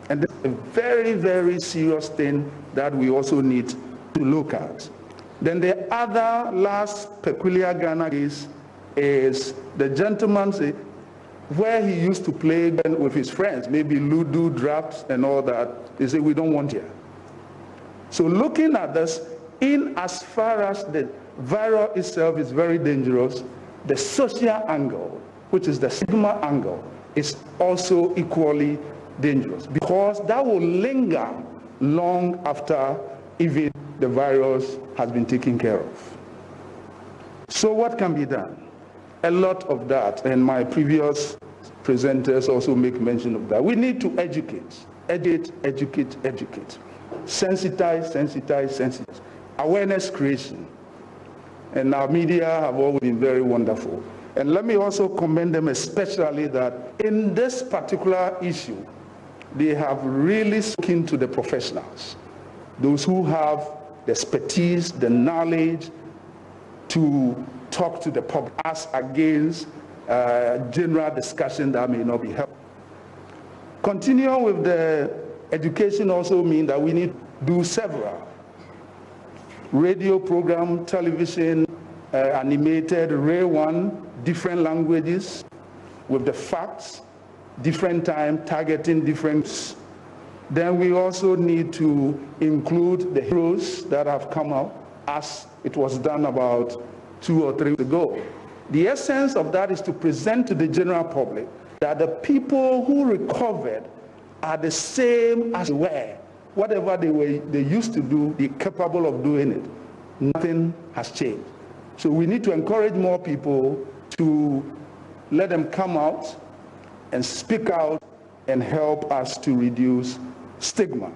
And this is a very, very serious thing that we also need to look at. Then the other last peculiar Ghana case is the gentleman say, where he used to play with his friends, maybe Ludo, drafts, and all that, they say, we don't want here. So looking at this, in as far as the virus itself is very dangerous, the social angle, which is the stigma angle, is also equally dangerous because that will linger long after even the virus has been taken care of. So what can be done? A lot of that, and my previous presenters also make mention of that. We need to educate. Sensitize. Awareness creation. And our media have always been very wonderful. And let me also commend them especially that in this particular issue, they have really spoken to the professionals, those who have the expertise, the knowledge to talk to the public as against general discussion that may not be helpful. Continuing with the education also means that we need to do several radio program, television, animated, rare one, different languages with the facts, different time, targeting different. Then we also need to include the heroes that have come out as it was done about 2 or 3 weeks ago. The essence of that is to present to the general public that the people who recovered are the same as they were. Whatever they used to do, they're capable of doing it. Nothing has changed. So we need to encourage more people to let them come out and speak out and help us to reduce stigma.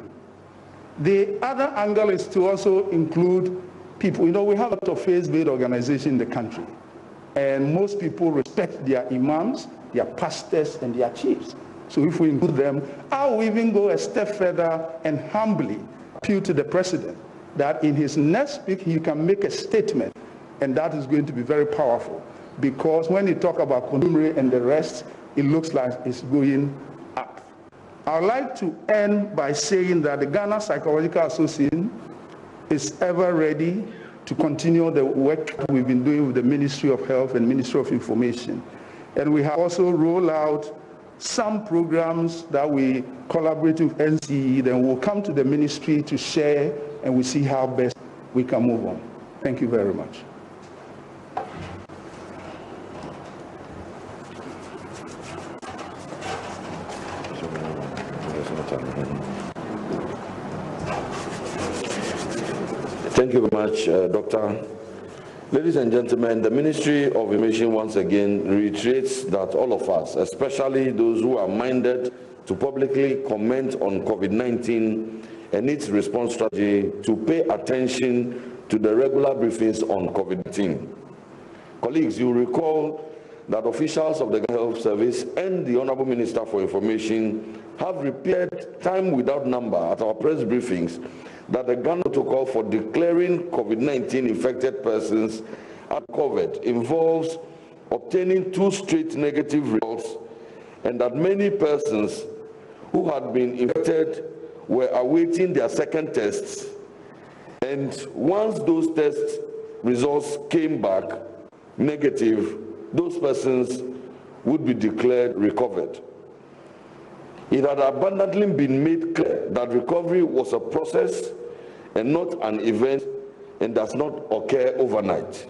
The other angle is to also include people. You know, we have a lot of faith-based organizations in the country, and most people respect their imams, their pastors, and their chiefs. So if we include them, I will even go a step further and humbly appeal to the president that in his next speech he can make a statement, and that is going to be very powerful, because when you talk about consumery and the rest, it looks like it's going up. I would like to end by saying that the Ghana Psychological Association is ever ready to continue the work we've been doing with the Ministry of Health and Ministry of Information. And we have also rolled out some programs that we collaborate with NCE, then we'll come to the ministry to share and we see how best we can move on. Thank you very much. Thank you very much, Doctor. Ladies and gentlemen, the Ministry of Information once again reiterates that all of us, especially those who are minded to publicly comment on COVID-19 and its response strategy, to pay attention to the regular briefings on COVID-19. Colleagues, you recall that officials of the Ghana Health Service and the Honorable Minister for Information have repeated time without number at our press briefings that the Ghana protocol for declaring COVID-19 infected persons as COVID involves obtaining 2 straight negative results, and that many persons who had been infected were awaiting their second tests, and once those test results came back negative, those persons would be declared recovered. It had abundantly been made clear that recovery was a process and not an event, and does not occur overnight.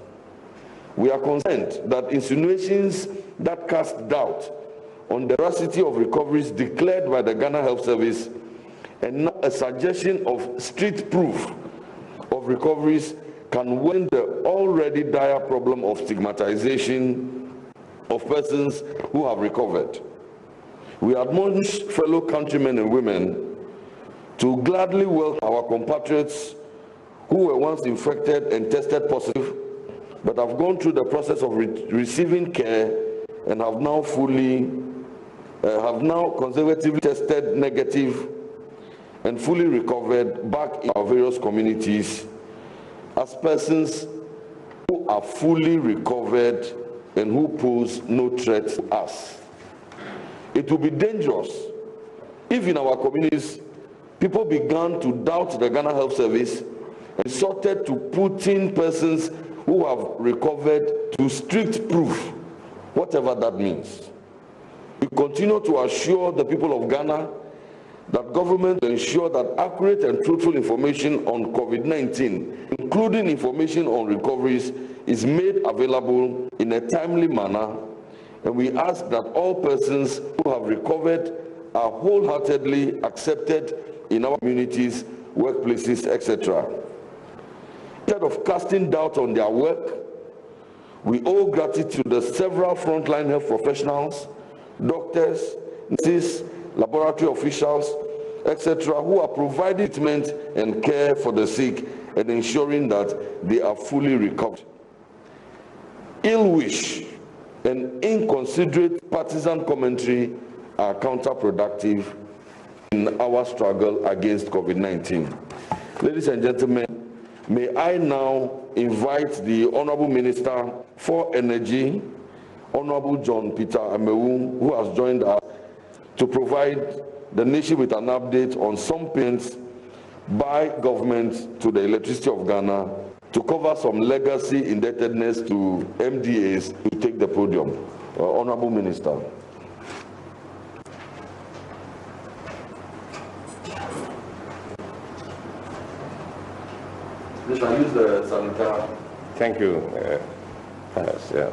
We are concerned that insinuations that cast doubt on the veracity of recoveries declared by the Ghana Health Service, and now a suggestion of street proof of recoveries, can win the already dire problem of stigmatization of persons who have recovered. We admonish fellow countrymen and women to gladly welcome our compatriots who were once infected and tested positive, but have gone through the process of receiving care and have now conservatively tested negative and fully recovered back in our various communities as persons who are fully recovered and who pose no threat to us. It will be dangerous if in our communities people began to doubt the Ghana Health Service and resorted to putting persons who have recovered to strict proof, whatever that means. We continue to assure the people of Ghana that government will ensure that accurate and truthful information on COVID-19, including information on recoveries, is made available in a timely manner, and we ask that all persons who have recovered are wholeheartedly accepted in our communities, workplaces, etc. Instead of casting doubt on their work, we owe gratitude to the several frontline health professionals, doctors, nurses, laboratory officials, etc., who are providing treatment and care for the sick and ensuring that they are fully recovered. Ill wish and inconsiderate partisan commentary are counterproductive in our struggle against COVID-19. Ladies and gentlemen, may I now invite the Honorable Minister for Energy, Honorable John Peter Amewu, who has joined us to provide the nation with an update on some payments by government to the electricity of Ghana to cover some legacy indebtedness to MDAs. To take the podium. Honorable Minister. Please, I use the sanitary. Thank you. Yeah.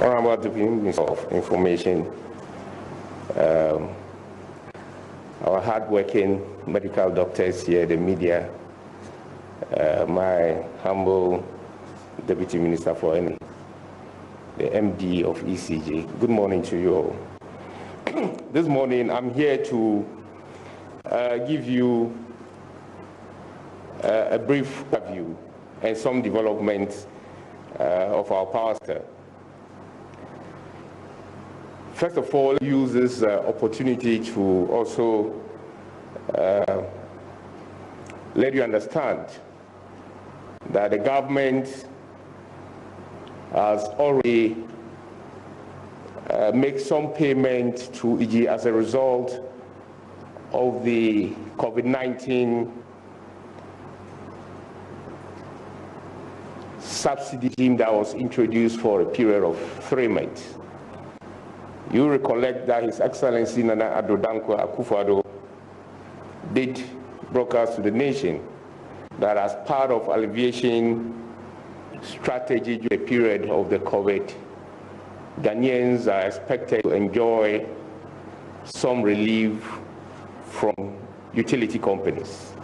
Honorable Deputy Minister of Information, our hard-working medical doctors here, the media, my humble Deputy Minister for Energy, the MD of ECG. Good morning to you all. This morning, I'm here to give you a brief overview and some developments of our power sector. First of all, use this opportunity to also let you understand that the government has already made some payment to EG as a result of the COVID-19 subsidy scheme that was introduced for a period of 3 months. You recollect that His Excellency Nana Addo Dankwa Akufo-Addo did broadcast to the nation that as part of alleviation strategy during the period of the COVID, Ghanaians are expected to enjoy some relief from utility companies.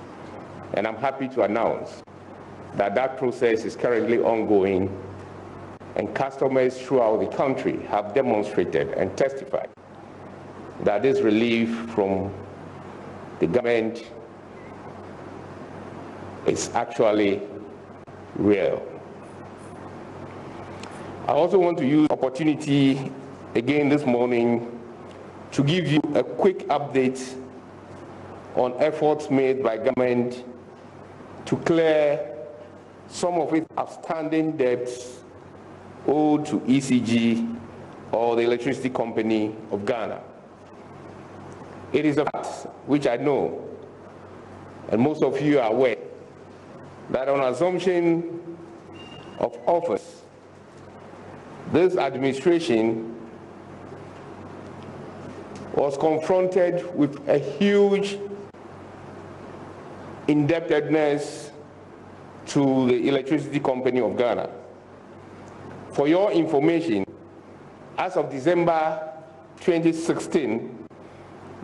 And I'm happy to announce that that process is currently ongoing, and customers throughout the country have demonstrated and testified that this relief from the government is actually real. I also want to use the opportunity again this morning to give you a quick update on efforts made by government to clear some of its outstanding debts owed to ECG, or the Electricity Company of Ghana. It is a fact which I know, and most of you are aware, that on assumption of office, this administration was confronted with a huge indebtedness to the Electricity Company of Ghana. For your information, as of December 2016,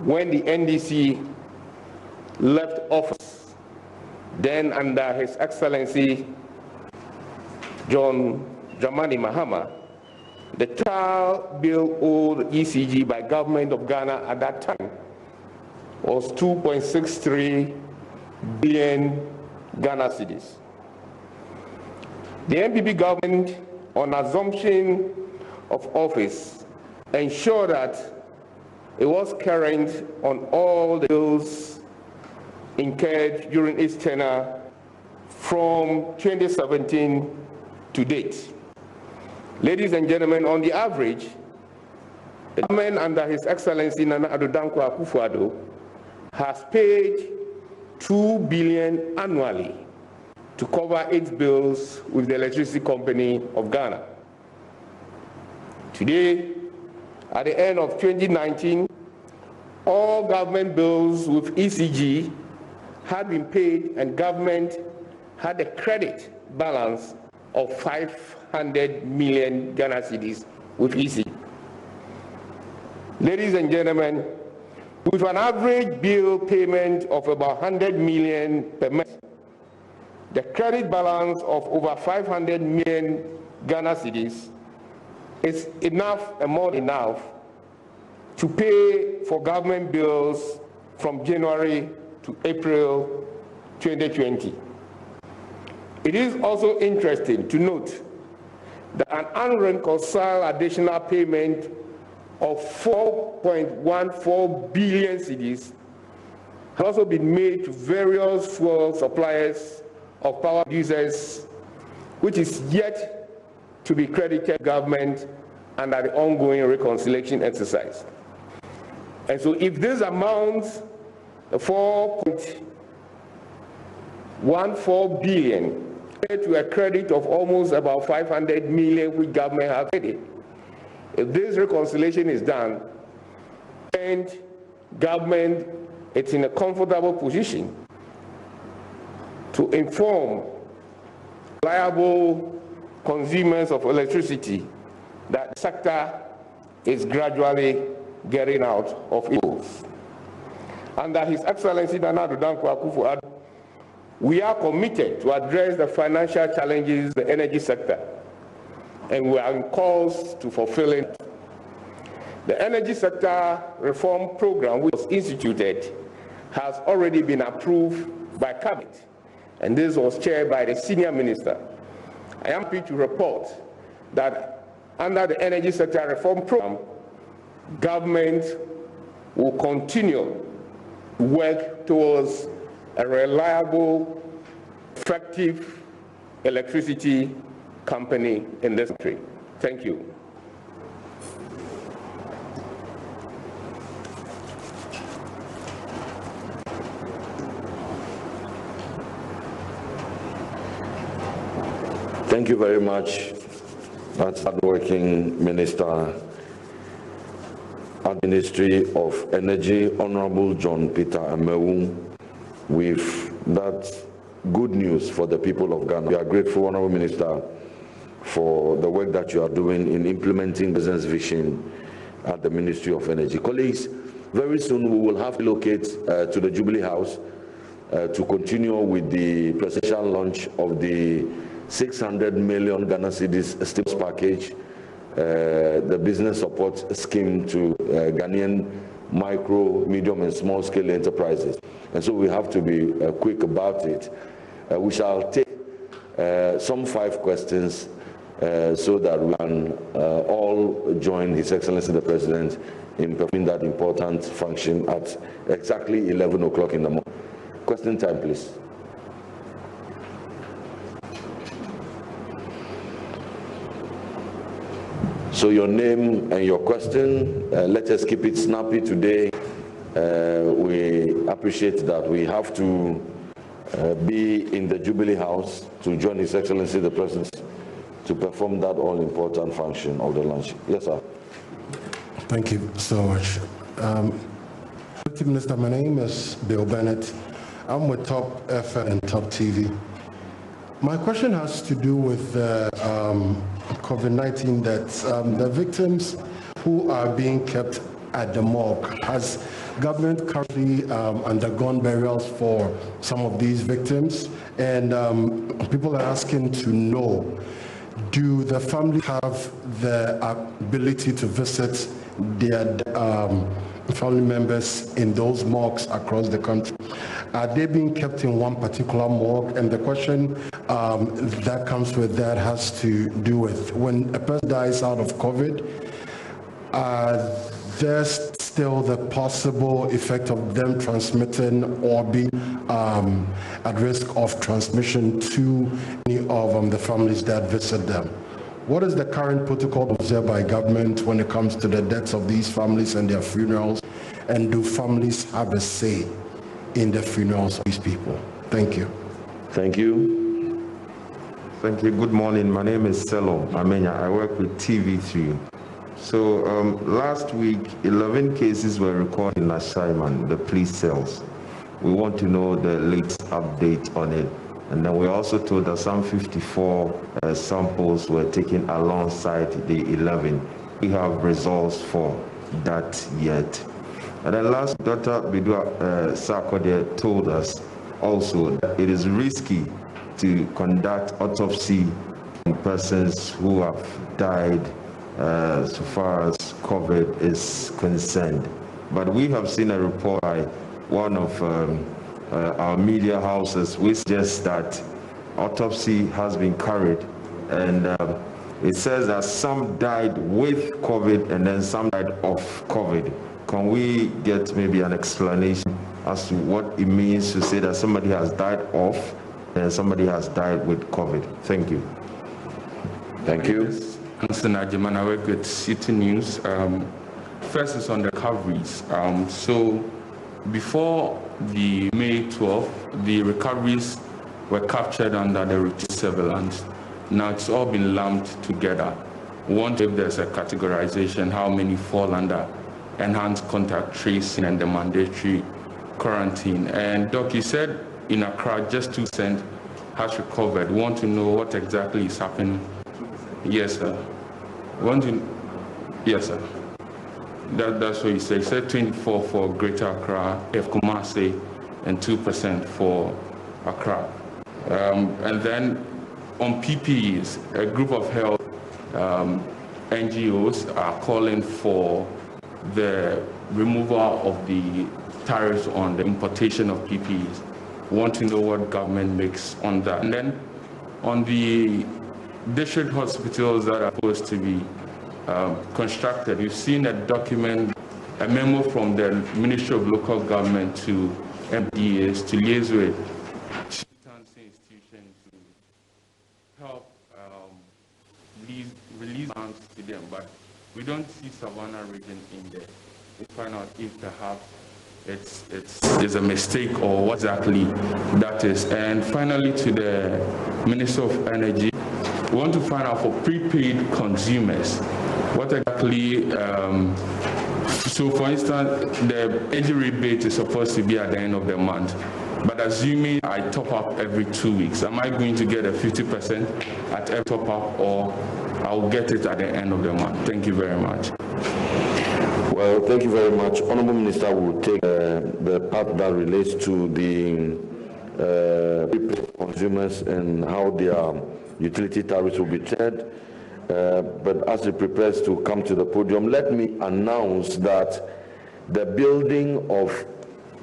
when the NDC left office, then under His Excellency John Dramani Mahama, the total bill owed ECG by government of Ghana at that time was 2.63 billion Ghana cedis. The NPP government, on assumption of office, ensured that it was current on all the bills incurred during its tenure from 2017 to date. Ladies and gentlemen, on the average, the government under His Excellency Nana Addo Dankwa Akufo-Addo has paid 2 billion annually to cover its bills with the Electricity Company of Ghana. Today, at the end of 2019, all government bills with ECG had been paid, and government had a credit balance of 500 million Ghana cedis with ECG. Ladies and gentlemen, with an average bill payment of about 100 million per month, the credit balance of over 500 million Ghana cedis is enough and more than enough to pay for government bills from January to April 2020. It is also interesting to note that an unreconciled additional payment of 4.14 billion cedis has also been made to various fuel suppliers of power users, which is yet to be credited to government under the ongoing reconciliation exercise. And so if this amounts to 4.14 billion to a credit of almost about 500 million which government has paid, if this reconciliation is done, and government is in a comfortable position to inform reliable consumers of electricity that the sector is gradually getting out of its. Under His Excellency Nana Addo Dankwa Akufo-Addo, we are committed to address the financial challenges of the energy sector, and we are in course to fulfilling it. The energy sector reform program, which was instituted, has already been approved by Cabinet, and this was chaired by the senior minister. I am happy to report that under the energy sector reform program, government will continue to work towards a reliable, effective electricity company in this country. Thank you. Thank you very much. That's hardworking Minister at the Ministry of Energy, Honorable John Peter Amewu, with that good news for the people of Ghana. We are grateful, Honorable Minister, for the work that you are doing in implementing business vision at the Ministry of Energy. Colleagues, very soon we will have to locate to the Jubilee House to continue with the presidential launch of the 600 million Ghana cedis stimulus package, the business support scheme to Ghanaian micro, medium, and small-scale enterprises. And so we have to be quick about it. We shall take some 5 questions so that we can all join His Excellency the President in performing that important function at exactly 11 o'clock in the morning. Question time, please. So your name and your question, let us keep it snappy today. We appreciate that we have to be in the Jubilee House to join His Excellency the President to perform that all-important function of the lunch. Yes, sir. Thank you so much. Deputy Minister, my name is Bill Bennett. I'm with Top FM and Top TV. My question has to do with COVID-19 deaths. The victims who are being kept at the morgue. Has government currently undergone burials for some of these victims? And people are asking to know, do the family have the ability to visit their family members in those morgues across the country? Are they being kept in one particular morgue? And the question that comes with that has to do with when a person dies out of COVID, there's still the possible effect of them transmitting or being at risk of transmission to any of the families that visit them. What is the current protocol observed by government when it comes to the deaths of these families and their funerals? And do families have a say in the funerals of these people? Thank you. Thank you. Thank you. Good morning. My name is Selo Amenya. I work with TV3. So last week, 11 cases were recorded in Ashaiman, the police cells. We want to know the latest update on it. And then we also told that some 54 samples were taken alongside the 11. We have results for that yet. And then last, Dr. Bidua Sarkodie told us also that it is risky to conduct autopsy on persons who have died so far as COVID is concerned. But we have seen a report by one of our media houses which suggests that autopsy has been carried, and it says that some died with COVID and then some died of COVID. Can we get maybe an explanation as to what it means to say that somebody has died of and somebody has died with COVID? Thank you. Thank you. Mr. Najiman, I work with JoyNews. First is on the recoveries. So before the May 12th, the recoveries were captured under the routine surveillance. Now it's all been lumped together. We want if there's a categorization, how many fall under enhanced contact tracing and the mandatory quarantine. And Doc, you said in Accra, just 2% has recovered. We want to know what exactly is happening. Yes, sir. Yes, sir. That's what you said. You said 24 for Greater Accra, Kumasi, and 2% for Accra. And then on PPEs, a group of health NGOs are calling for the removal of the tariffs on the importation of PPEs. We want to know what government makes on that. And then on the district hospitals that are supposed to be constructed, we've seen a document, a memo from the Ministry of Local Government to MDAs to liaise with institutions to help release funds to them, but we don't see Savannah region in there. We find out if perhaps it's a mistake or what exactly that is. And finally, to the Minister of Energy, we want to find out for prepaid consumers what exactly. So, for instance, the energy rebate is supposed to be at the end of the month, but assuming I top up every 2 weeks, am I going to get a 50% at every top up, or I'll get it at the end of the month? Thank you very much. Well, thank you very much. Honorable Minister will take the part that relates to the prepaid consumers and how their utility tariffs will be treated. But as he prepares to come to the podium, let me announce that the building of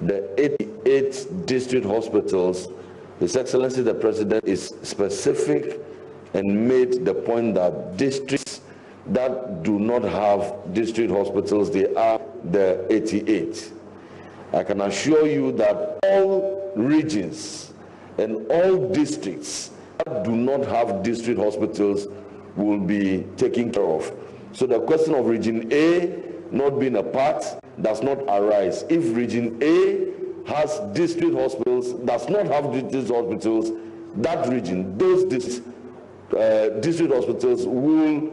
the 88 district hospitals, His Excellency the President is specific and made the point that districts that do not have district hospitals, they are the 88. I can assure you that all regions and all districts that do not have district hospitals will be taken care of. So the question of Region A not being a part does not arise. If Region A has district hospitals, does not have district hospitals, that region, those district hospitals will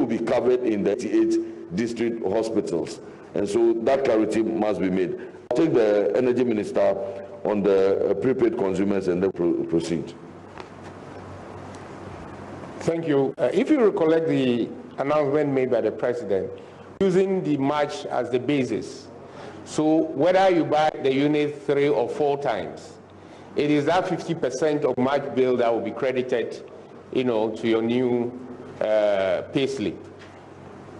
be covered in the 88 district hospitals. And so that clarity must be made. I'll take the Energy Minister on the prepaid consumers and then proceed. Thank you. If you recollect the announcement made by the President, using the March as the basis, so whether you buy the unit 3 or 4 times, it is that 50% of March bill that will be credited, to your new payslip,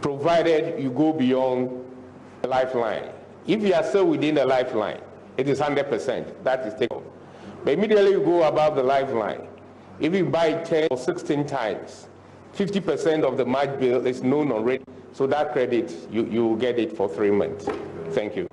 provided you go beyond the lifeline. If you are still within the lifeline, it is 100%. That is taken off. But immediately you go above the lifeline. If you buy 10 or 16 times, 50% of the March bill is known already. So that credit, you will get it for 3 months. Thank you.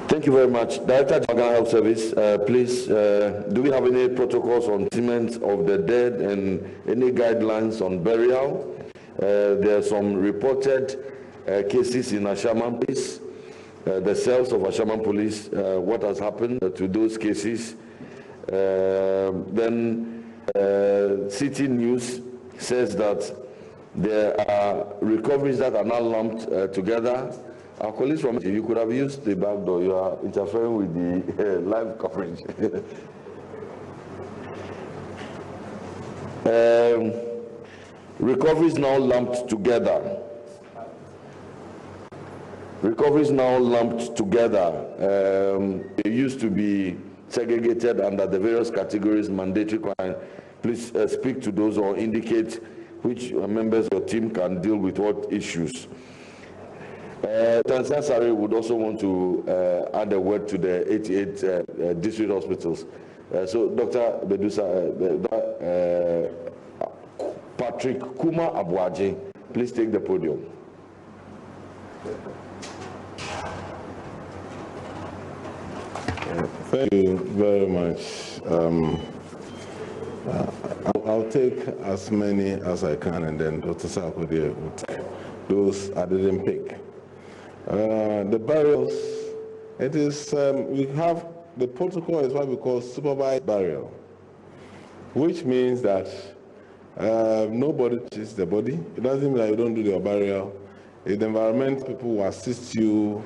Thank you very much. Director of Ghana Health Service, please, do we have any protocols on treatment of the dead and any guidelines on burial? There are some reported cases in Ashaman Police, the cells of Ashaman Police, what has happened to those cases. Then City News says that there are recoveries that are now lumped together. Our colleagues from, you could have used the back door. You are interfering with the live coverage. Recoveries now lumped together. Recoveries now lumped together. They used to be segregated under the various categories, mandatory crime. Please speak to those or indicate which members of your team can deal with what issues. Tansasari would also want to add a word to the 88 district hospitals. So Dr. Bedusa, Patrick Kuma Abuaji, please take the podium. Thank you very much. I'll take as many as I can, and then Dr. Sarkodie will take those I didn't pick. The burials, it is, we have, the protocol is what we call supervised burial, which means that nobody touches the body. It doesn't mean that you don't do your burial. If the environment people will assist you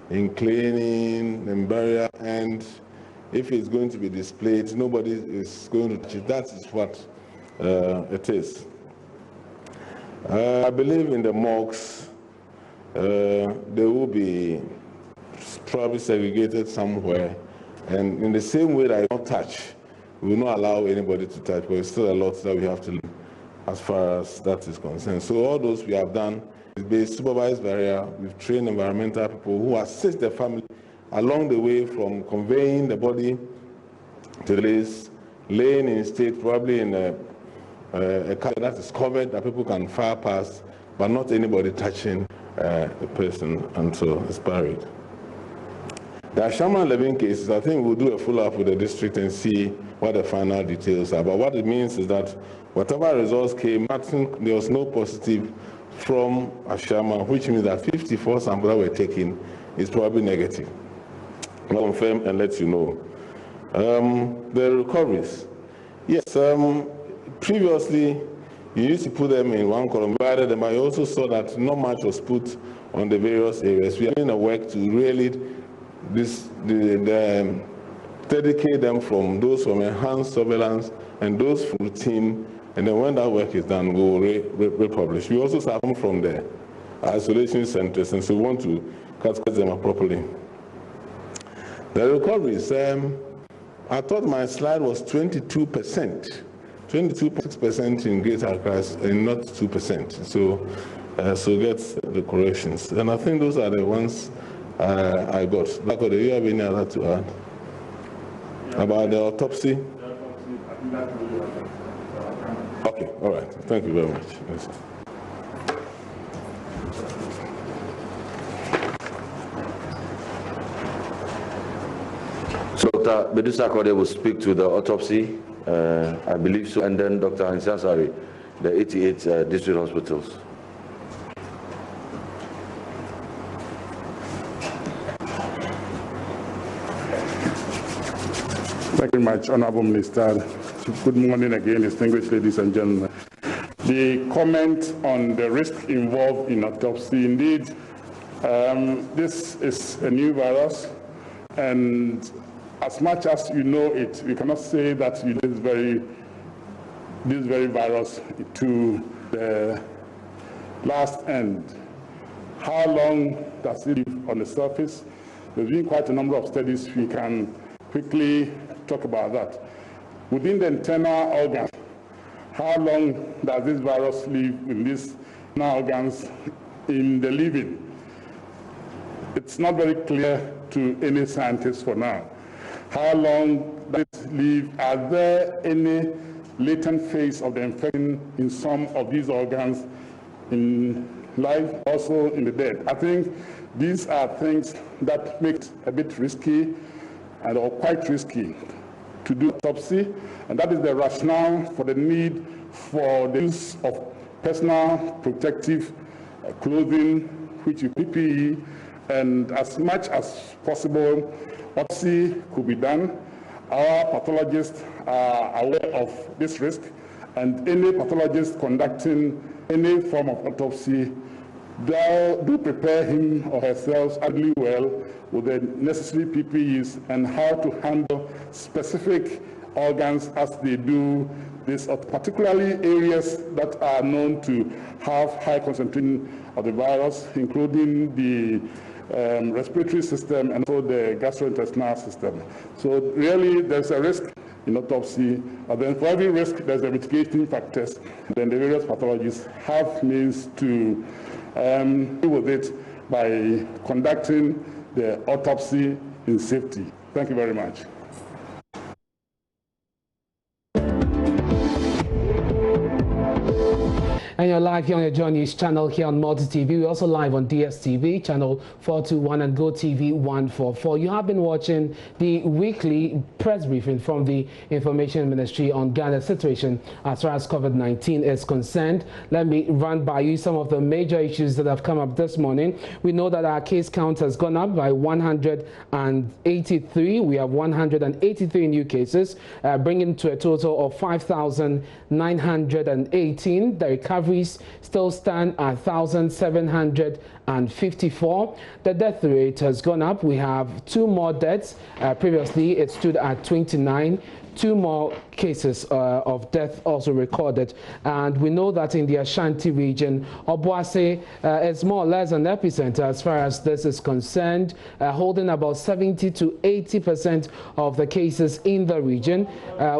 in cleaning and burial, and if it's going to be displayed, nobody is going to touch it. That is what it is. I believe in the morgues. They will be probably segregated somewhere, and in the same way that I don't touch, we will not allow anybody to touch, but there's still a lot that we have to learn as far as that is concerned. So all those we have done is based supervised burial. We've trained environmental people who assist the family along the way from conveying the body to the place, laying in state, probably in a car that is covered that people can fire past, but not anybody touching the person until it's buried. The Ashaman 11 cases, I think we'll do a follow-up with the district and see what the final details are. But what it means is that whatever results came, there was no positive from Ashaman, which means that 54 samples that were taken is probably negative. I'll confirm and let you know. The recoveries. Yes, previously, you used to put them in one column, but I also saw that not much was put on the various areas. We are doing a work to really dedicate them from those from enhanced surveillance and those from routine, and then when that work is done, we will republish. We also start from the isolation centers, and so we want to categorize them properly. The recoveries, I thought my slide was 22%. 22.6% in Greater Accra and not 2%. So get the corrections. And I think those are the ones I got. Do you have any other to add? About the autopsy? Okay, all right. Thank you very much. Yes. So Dr. Medusa Kode will speak to the autopsy, I believe so, and then Dr. Hansasari, the 88 district hospitals. Thank you very much, Honorable Minister. Good morning again, distinguished ladies and gentlemen. The comment on the risk involved in autopsy, indeed, this is a new virus, and as much as you know it, we cannot say that you know this very virus to the last end. How long does it live on the surface? There's been quite a number of studies. We can quickly talk about that. Within the internal organs, how long does this virus live in these internal organs in the living? It's not very clear to any scientist for now. How long does it live? Are there any latent phase of the infection in some of these organs in life, also in the dead? I think these are things that make it a bit risky or quite risky to do autopsy, and that is the rationale for the need for the use of personal protective clothing, which is PPE, and as much as possible, autopsy could be done. Our pathologists are aware of this risk, and any pathologist conducting any form of autopsy do prepare him or herself really well with the necessary PPEs and how to handle specific organs as they do this, particularly areas that are known to have high concentration of the virus, including the respiratory system and also the gastrointestinal system. So really there's a risk in autopsy, but then for every risk there's a mitigating factors. Then the various pathologists have means to deal with it by conducting the autopsy in safety. Thank you very much. And you're live here on your JoyNews channel here on Multi TV. We're also live on DSTV channel 421 and GoTV 144. You have been watching the weekly press briefing from the Information Ministry on Ghana's situation as far as COVID-19 is concerned. Let me run by you some of the major issues that have come up this morning. We know that our case count has gone up by 183. We have 183 new cases, bringing to a total of 5,918. The recovery still stand at 1,754. The death rate has gone up. We have 2 more deaths. Previously, it stood at 29. 2 more cases of death also recorded, and we know that in the Ashanti region, Obuasi is more or less an epicenter as far as this is concerned, holding about 70 to 80% of the cases in the region.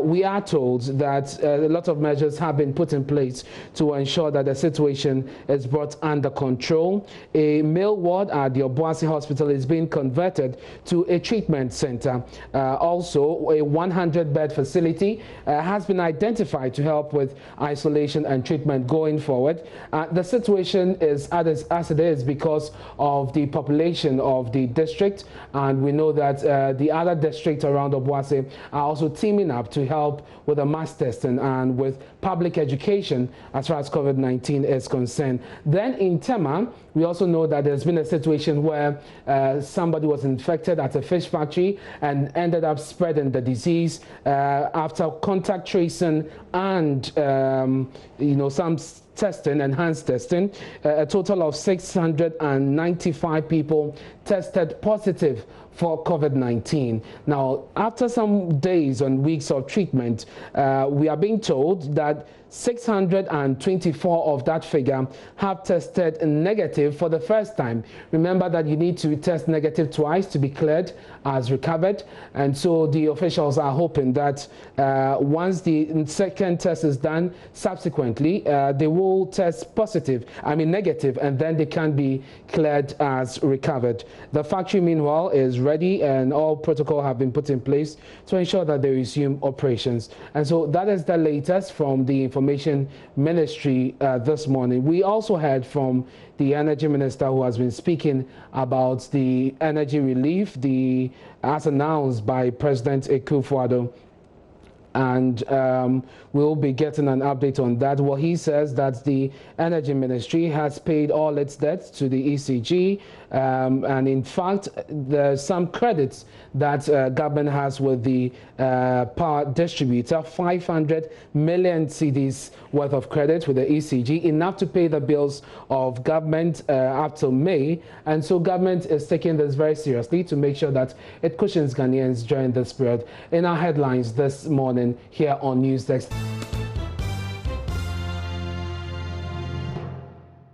We are told that a lot of measures have been put in place to ensure that the situation is brought under control. A male ward at the Obuasi hospital is being converted to a treatment center. Also, a 100-bed facility has been identified to help with isolation and treatment going forward. The situation is as it is because of the population of the district, and we know that the other districts around Obuasi are also teaming up to help with the mass testing and with public education as far as COVID-19 is concerned. Then in Tema, we also know that there's been a situation where somebody was infected at a fish factory and ended up spreading the disease after contact tracing and some testing, enhanced testing. A total of 695 people tested positive for COVID-19. Now, after some days and weeks of treatment, we are being told that 624 of that figure have tested negative for the first time. Remember that you need to test negative twice to be cleared as recovered, and so the officials are hoping that once the second test is done, subsequently they will test negative, and then they can be cleared as recovered. The factory, meanwhile, is ready, and all protocol have been put in place to ensure that they resume operations. And so that is the latest from the Information Ministry this morning. We also heard from the Energy Minister, who has been speaking about the energy relief, as announced by President Akufo-Addo. And we'll be getting an update on that. Well, he says that the Energy Ministry has paid all its debts to the ECG, and in fact, there's some credits that government has with the power distributor, 500 million cedis worth of credit with the ECG, enough to pay the bills of government up till May. And so government is taking this very seriously to make sure that it cushions Ghanaians during this period. In our headlines this morning here on Newsdesk.